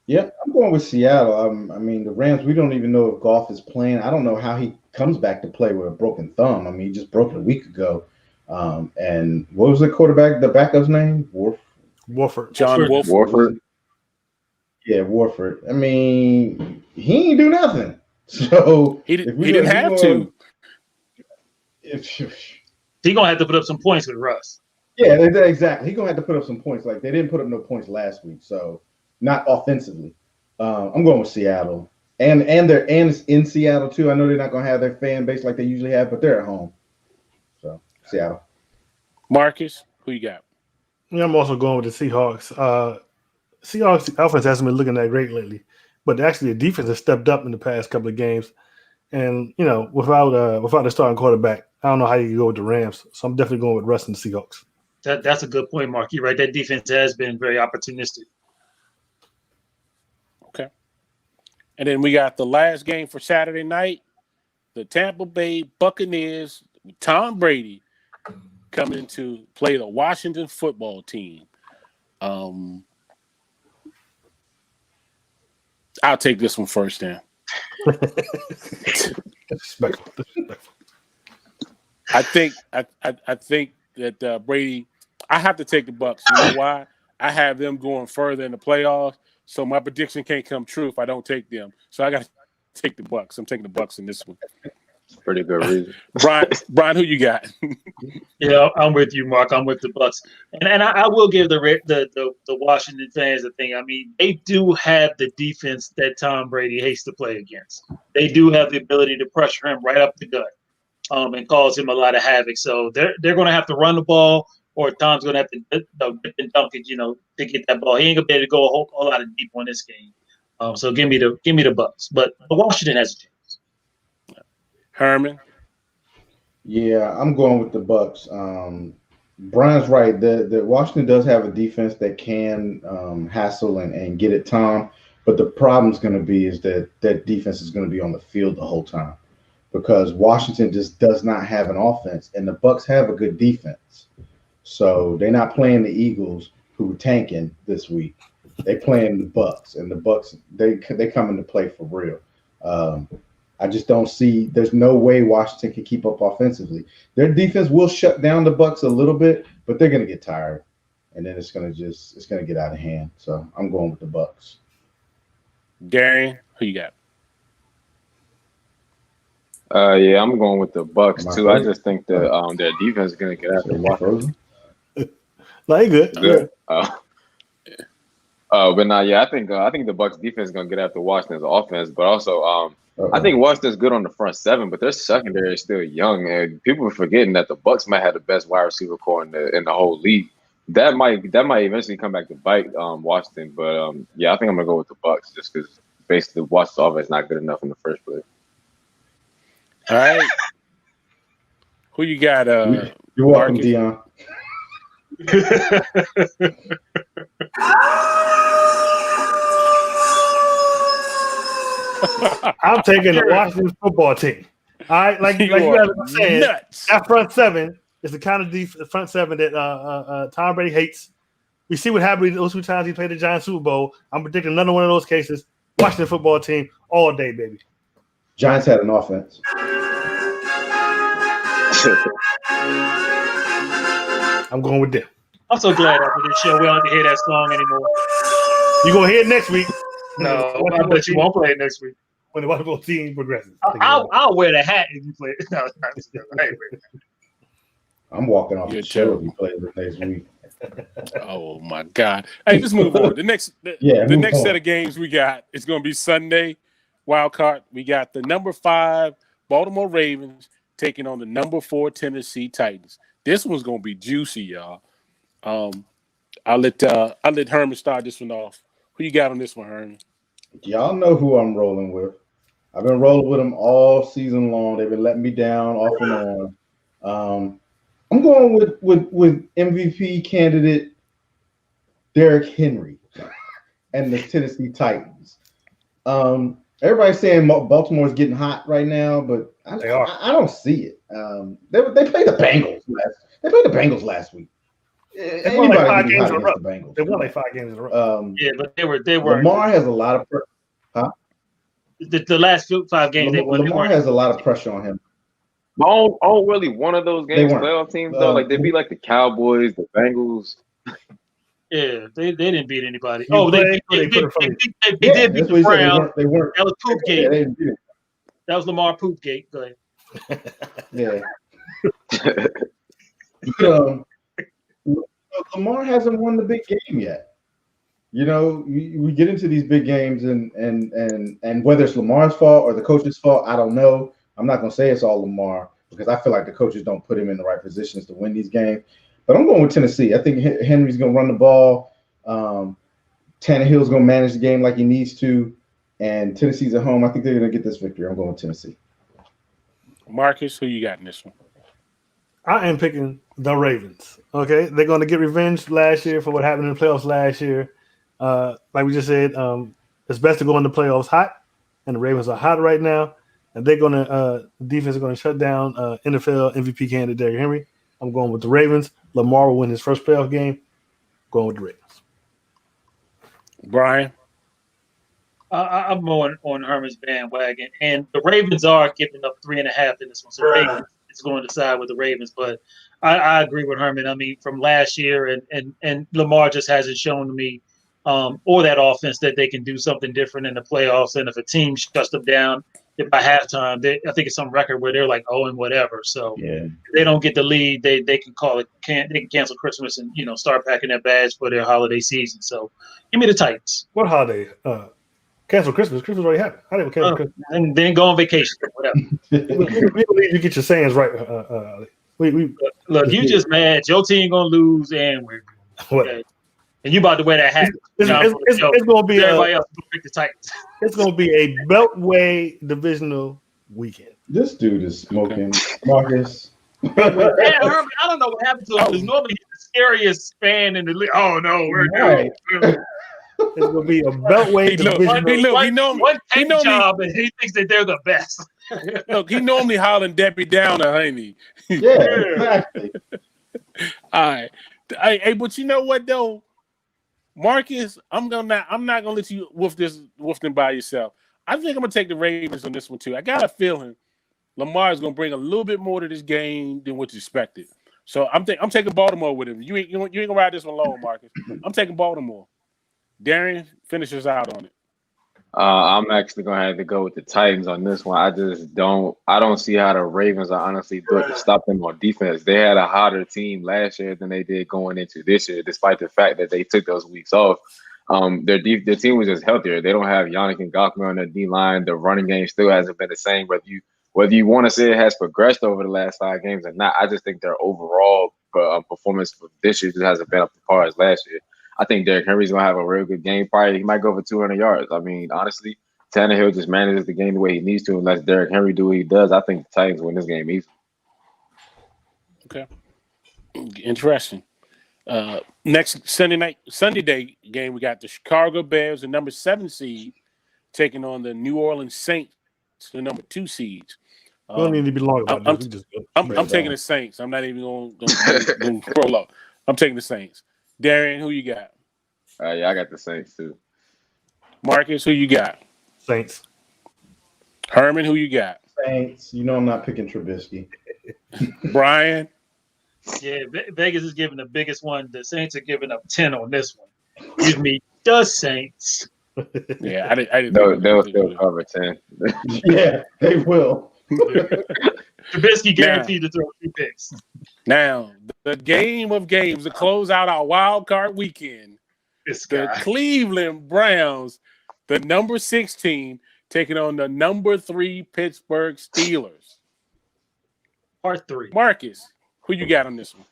Yeah, I'm going with Seattle. I mean, the Rams, we don't even know if Goff is playing. I don't know how he comes back to play with a broken thumb. I mean, he just broke it a week ago. And what was the quarterback, the backup's name? Wolford. John Wolford. Wolford. Yeah, Wolford. I mean, he ain't do nothing. So he didn't have to. He's gonna have to put up some points with Russ. Yeah, exactly. He's gonna have to put up some points. Like they didn't put up no points last week, so not offensively. I'm going with Seattle, and it's in Seattle too. I know they're not gonna have their fan base like they usually have, but they're at home. So Seattle. Marcus, who you got? Yeah, I'm also going with the Seahawks. Seahawks offense hasn't been looking that great lately, but actually the defense has stepped up in the past couple of games. And without a starting quarterback, I don't know how you can go with the Rams. So I'm definitely going with Russ and the Seahawks. That's a good point, Mark. You're right. That defense has been very opportunistic. Okay. And then we got the last game for Saturday night, the Tampa Bay Buccaneers, Tom Brady coming to play the Washington football team. I'll take this one first then. Disrespectful. I think that Brady. I have to take the Bucs. You know why? I have them going further in the playoffs, so my prediction can't come true if I don't take them. So I got to take the Bucs. I'm taking the Bucs in this one. Pretty good reason. Brian, who you got? Yeah, I'm with you, Mark. I'm with the Bucs, and I will give the Washington fans a thing. I mean, they do have the defense that Tom Brady hates to play against. They do have the ability to pressure him right up the gut, and cause him a lot of havoc. So they're going to have to run the ball, or Tom's going to have to dunk it, to get that ball. He ain't going to be able to go a whole lot of deep on this game. So give me the Bucs, but Washington has a chance. Herman? Yeah, I'm going with the Bucs. Brian's right. The Washington does have a defense that can hassle and get at Tom, but the problem's going to be is that defense is going to be on the field the whole time because Washington just does not have an offense, and the Bucs have a good defense. So they're not playing the Eagles, who were tanking this week. They're playing the Bucs, and the Bucs they come into play for real. I just don't see. There's no way Washington can keep up offensively. Their defense will shut down the Bucs a little bit, but they're going to get tired, and then it's going to get out of hand. So I'm going with the Bucs. Darian, who you got? Yeah, I'm going with the Bucs too. I just think that their defense is going to get after Washington. Like good. Good. But now, yeah, I think the Bucs defense is going to get after Washington's offense, but also I think Washington's good on the front seven, but their secondary is still young, and people are forgetting that the Bucs might have the best wide receiver core in the whole league. That might eventually come back to bite Washington, but yeah, I think I'm gonna go with the Bucs just because basically Washington's offense is not good enough in the first place. All right, who you got? You're welcome, Dion. I'm taking the Washington football team. All right, like you guys were saying, that front seven is the kind of front seven that Tom Brady hates. We see what happened those 2 times he played the Giants Super Bowl. I'm predicting another one of those cases. Washington football team all day, baby. Giants had an offense. I'm going with them. I'm so glad after this show we don't have to hear that song anymore. You gonna hear it next week? No, I bet you won't play it next week. When the Washington team progresses. I'll wear the hat if you play it. No, I'm walking off the show if you play it next week. Oh my God! Hey, let's move on. The next set of games we got is going to be Sunday. Wildcard. We got the number 5 Baltimore Ravens taking on the number 4 Tennessee Titans. This one's going to be juicy, y'all. I'll let Herman start this one off. Who you got on this one, Herman? Y'all know who I'm rolling with. I've been rolling with them all season long. They've been letting me down off and on. I'm going with MVP candidate Derrick Henry and the Tennessee Titans. Everybody's saying Baltimore's getting hot right now, but I don't see it. They played the Bengals last week. They won like 5 games in a row. They won like 5 games in a row. Yeah, but they were. Lamar has a lot of the last 5 games they won. Lamar has a lot of pressure on him. Oh, really? One of those games, playoff teams though, like they beat like the Cowboys, the Bengals. Yeah, they didn't beat anybody. They did beat the Browns. They weren't. That was Poopgate. Yeah, that was Lamar Poopgate. Go ahead. Yeah. Lamar hasn't won the big game yet. You know, we get into these big games and whether it's Lamar's fault or the coach's fault, I don't know. I'm not going to say it's all Lamar because I feel like the coaches don't put him in the right positions to win these games. But I'm going with Tennessee. I think Henry's going to run the ball. Tannehill's going to manage the game like he needs to. And Tennessee's at home. I think they're going to get this victory. I'm going with Tennessee. Marcus, who you got in this one? I am picking the Ravens. Okay, they're going to get revenge last year for what happened in the playoffs last year. Like we just said, it's best to go in the playoffs hot, and the Ravens are hot right now. And they're going to defense is going to shut down NFL MVP candidate Derrick Henry. I'm going with the Ravens. Lamar will win his first playoff game. Going with the Ravens. Brian, I'm going on Herman's bandwagon, and the Ravens are giving up 3.5 in this one, so it's going to side with the Ravens. But I agree with Herman. I mean, from last year, and Lamar just hasn't shown to me or that offense that they can do something different in the playoffs. And if a team shuts them down by halftime, I think it's some record where they're like 0 and whatever. So if they don't get the lead, they can they can cancel Christmas and start packing their bags for their holiday season. So give me the Titans. What holiday? Cancel Christmas. Christmas already happened. How did we cancel Christmas? And then go on vacation or whatever. we believe you get your sayings right. Look, you just mad. Your team gonna lose, and we're okay. And you about to wear that hat. It's gonna be everybody else gonna pick the Titans. It's gonna be a Beltway divisional weekend. This dude is smoking, Marcus. Herman, I don't know what happened to him because normally he's the scariest fan in the league. Oh no, we're right. It's gonna be a Beltway divisional. One job, and he thinks that they're the best. Look, he normally hollering Debbie Downer, ain't he? Yeah, exactly. All right. Hey, but you know what though? Marcus, I'm not gonna let you wolf them by yourself. I think I'm gonna take the Ravens on this one too. I got a feeling Lamar is gonna bring a little bit more to this game than what's expected. So I'm taking Baltimore with him. You ain't gonna ride this one alone, Marcus. I'm taking Baltimore. Darian, finish us out on it. I'm actually gonna have to go with the Titans on this one. I don't see how the Ravens are honestly built to stop them on defense. They had a hotter team last year than they did going into this year, despite the fact that they took those weeks off. Their team was just healthier. They don't have Yannick Ngakoue on their D line. The running game still hasn't been the same. Whether you want to say it has progressed over the last 5 games or not, I just think their overall performance for this year just hasn't been up to par as last year. I think Derrick Henry's going to have a real good game. Probably he might go for 200 yards. I mean, honestly, Tannehill just manages the game the way he needs to. Unless Derrick Henry do what he does, I think the Titans win this game easily. Okay. Interesting. Next Sunday day game, we got the Chicago Bears, the number 7 seed, taking on the New Orleans Saints, the number 2 seeds. We don't need to be long about this. I'm taking the Saints. I'm not even going to roll up. I'm taking the Saints. Darian, who you got? Yeah, I got the Saints too. Marcus, who you got? Saints. Herman, who you got? Saints. You know I'm not picking Trubisky. Brian? Yeah, Vegas is giving the biggest one. The Saints are giving up 10 on this one. Give me the Saints. Yeah, I didn't. They'll still cover 10. Yeah, they will. Trubisky guaranteed to throw 2 picks. Now, the game of games to close out our wild card weekend. The Cleveland Browns, the number 6 team, taking on the number 3 Pittsburgh Steelers. Part 3. Marcus, who you got on this one?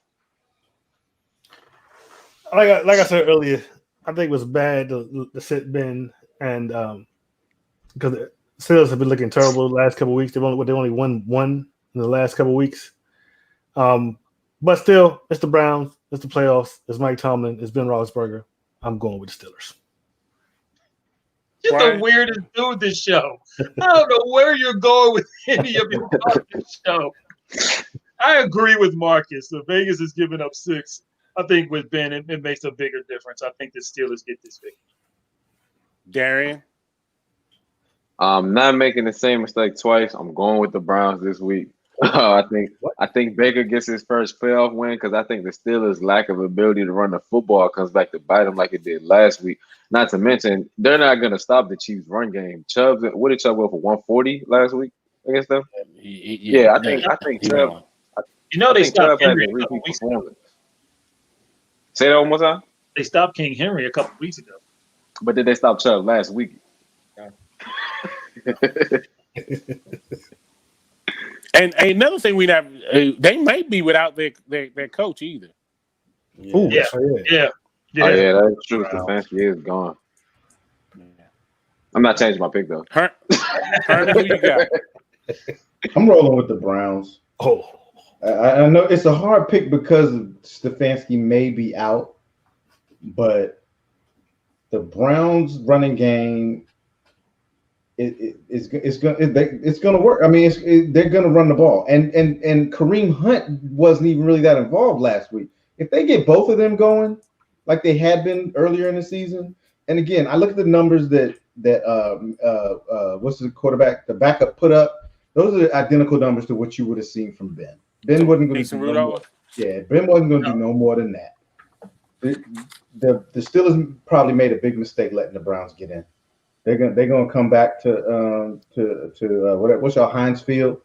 Like I said earlier, I think it was bad to sit Ben and because the Steelers have been looking terrible the last couple of weeks. They only won 1 in the last couple of weeks. But still, it's the Browns, it's the playoffs, it's Mike Tomlin, it's Ben Roethlisberger. I'm going with the Steelers. You're the weirdest dude this show. I don't know where you're going with any of your this show. I agree with Marcus. The Vegas is giving up 6. I think with Ben, it makes a bigger difference. I think the Steelers get this big. Darian? I'm not making the same mistake twice. I'm going with the Browns this week. I think Baker gets his first playoff win because I think the Steelers' lack of ability to run the football comes back to bite them like it did last week. Not to mention, they're not going to stop the Chiefs' run game. What did Chubb go for 140 last week against them? Yeah, I think Chubb. They stopped Henry a couple weeks ago. Say that one more time. They stopped King Henry a couple weeks ago. But did they stop Chubb last week? And another thing they might be without their coach either. Yeah. Oh yeah, that's true. Stefanski is gone. I'm not changing my pick though. Herman, who you got? I'm rolling with the Browns. Oh, I know it's a hard pick because Stefanski may be out, but the Browns running game it's going to work. I mean, they're going to run the ball, and Kareem Hunt wasn't even really that involved last week. If they get both of them going, like they had been earlier in the season, and again, I look at the numbers that what's the quarterback, the backup put up. Those are identical numbers to what you would have seen from Ben. Ben wasn't going to do no more. Yeah, Ben wasn't going to do no more than that. The Steelers probably made a big mistake letting the Browns get in. They're gonna come back to what's y'all Heinz Field?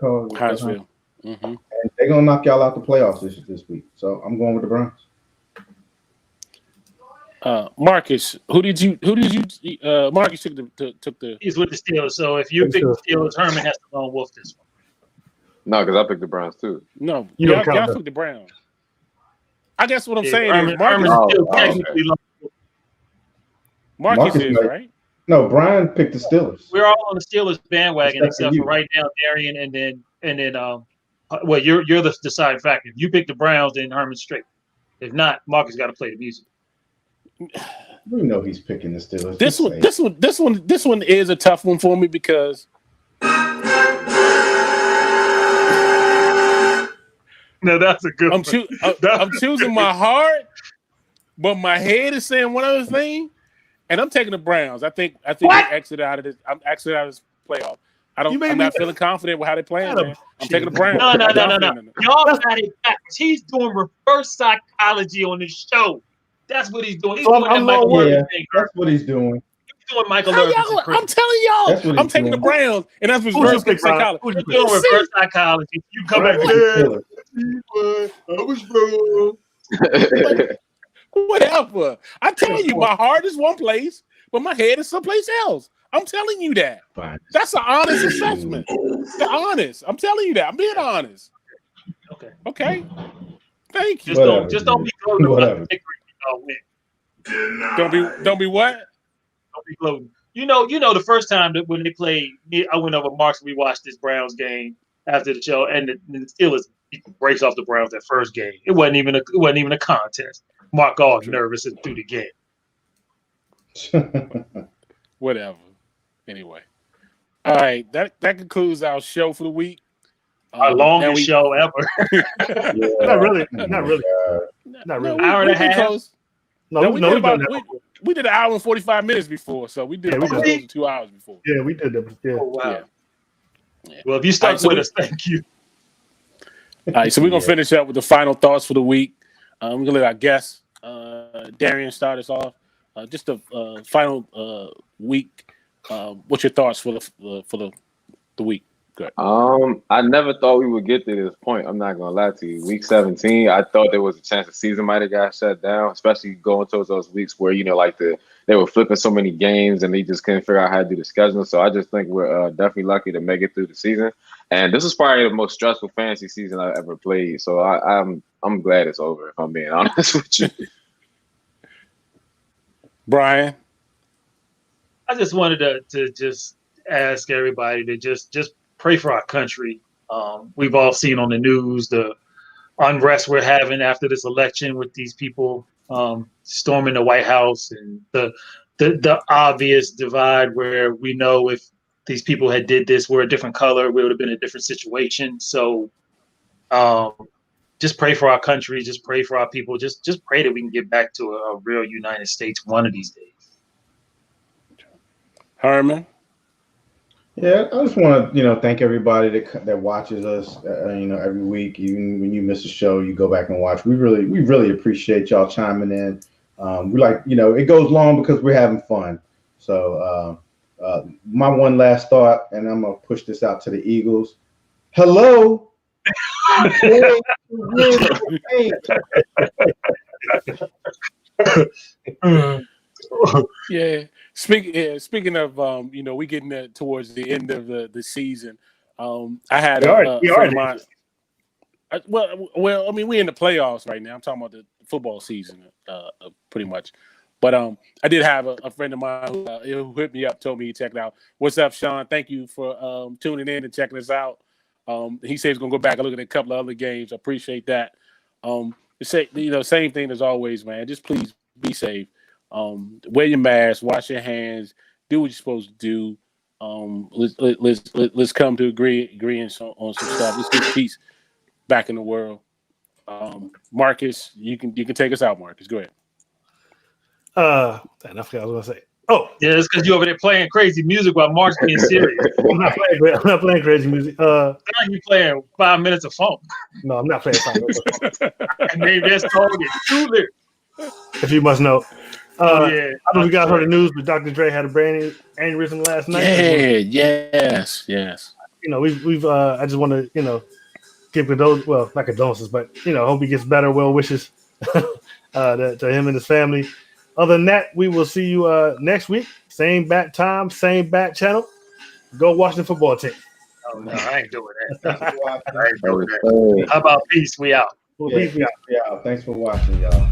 Heinz Field. Mm-hmm. And they're gonna knock y'all out the playoffs this week. So I'm going with the Browns. Marcus, who did you? Marcus took the. He's with the Steelers. So if you pick the Steelers, Herman has to lone wolf this one. No, because I picked the Browns too. No, y'all took the Browns. I guess what I'm saying is Marcus is right. No, Brian picked the Steelers. We're all on the Steelers bandwagon except for right now, Darian, and then you're the deciding factor. If you pick the Browns, then Herman's straight. If not, Marcus got to play the music. We know he's picking the Steelers. This one is a tough one for me because no, that's a good one. I'm choosing my heart, but my head is saying one other thing. and I'm taking the Browns. I think we exit out of this. I'm exiting out of this playoff. I'm not feeling confident with how they're playing, man. I'm taking the Browns. No. Y'all got it back. He's doing reverse psychology on this show. That's what he's doing. He's doing that Michael Irvin thing. That's what he's doing. He's doing Michael Irvin. I'm telling y'all, I'm taking the Browns, and that's reverse psychology. He's doing reverse psychology. You come back there. I was wrong. Whatever. I tell you, my heart is one place, but my head is someplace else. I'm telling you that. Fine. That's an honest assessment. The honest. I'm telling you that. I'm being honest. Okay. Thank you. Just don't be gloating about the victory. Don't be what? Don't be gloating. You know, the first time that when they played, I went over Mark's. We watched this Browns game after the show, and the Steelers breaks off the Browns that first game. It wasn't even a contest. Mark all nervous and through the game. Whatever. Anyway, all right. That concludes our show for the week. Our longest show ever. Not really. Hour and a half. We did an hour and 45 minutes before, so we did 2 hours before. Yeah, we did that. Yeah. Oh, wow. Yeah. Well, if you stuck with us, thank you. All right, so we're gonna finish up with the final thoughts for the week. We're gonna let our guest Darian start us off. Just the final week. What's your thoughts for the week? Good. I never thought we would get to this point. I'm not gonna lie to you. Week 17, I thought there was a chance the season might have got shut down, especially going towards those weeks where they were flipping so many games and they just couldn't figure out how to do the schedule. So I just think we're definitely lucky to make it through the season. And this is probably the most stressful fantasy season I've ever played. So I'm glad it's over, if I'm being honest with you. Brian, I just wanted to just ask everybody to just pray for our country. We've all seen on the news the unrest we're having after this election with these people storming the White House, and the obvious divide where we know if these people had did this, we're a different color, we would have been in a different situation. So just pray for our country, just pray for our people, just pray that we can get back to a real United States one of these days. Herman. Yeah, I just want to, thank everybody that watches us, every week. Even when you miss a show, you go back and watch. We really appreciate y'all chiming in. It goes long because we're having fun. So my one last thought, and I'm gonna push this out to the Eagles. Hello. Yeah. Speaking of, we getting towards the end of the season. I had we in the playoffs right now. I'm talking about the football season, pretty much. But I did have a friend of mine who hit me up, told me he checked out. What's up, Sean? Thank you for tuning in and checking us out. He said he's gonna go back and look at a couple of other games. I appreciate that. Same thing as always, man. Just please be safe. Wear your mask, wash your hands, do what you're supposed to do. Let's come to agreeing on some stuff. Let's get peace back in the world. Marcus, you can take us out, Marcus. Go ahead. I forgot what I was gonna say. Oh, yeah, it's because you over there playing crazy music while Mark's being serious. I'm not playing crazy music. You playing 5 minutes of funk. No, I'm not playing 5 minutes of funk. And maybe that's all it is. If you must know. Yeah. I don't know if you guys heard the news, but Dr. Dre had a brain aneurysm last night. Yes. We've I just want to, give not condolences, but hope he gets better. Well wishes to him and his family. Other than that, we will see you next week. Same bat time, same bat channel. Go watch the football team. Oh no, I ain't doing that. How about peace? We out. Peace, we out. Thanks for watching, y'all.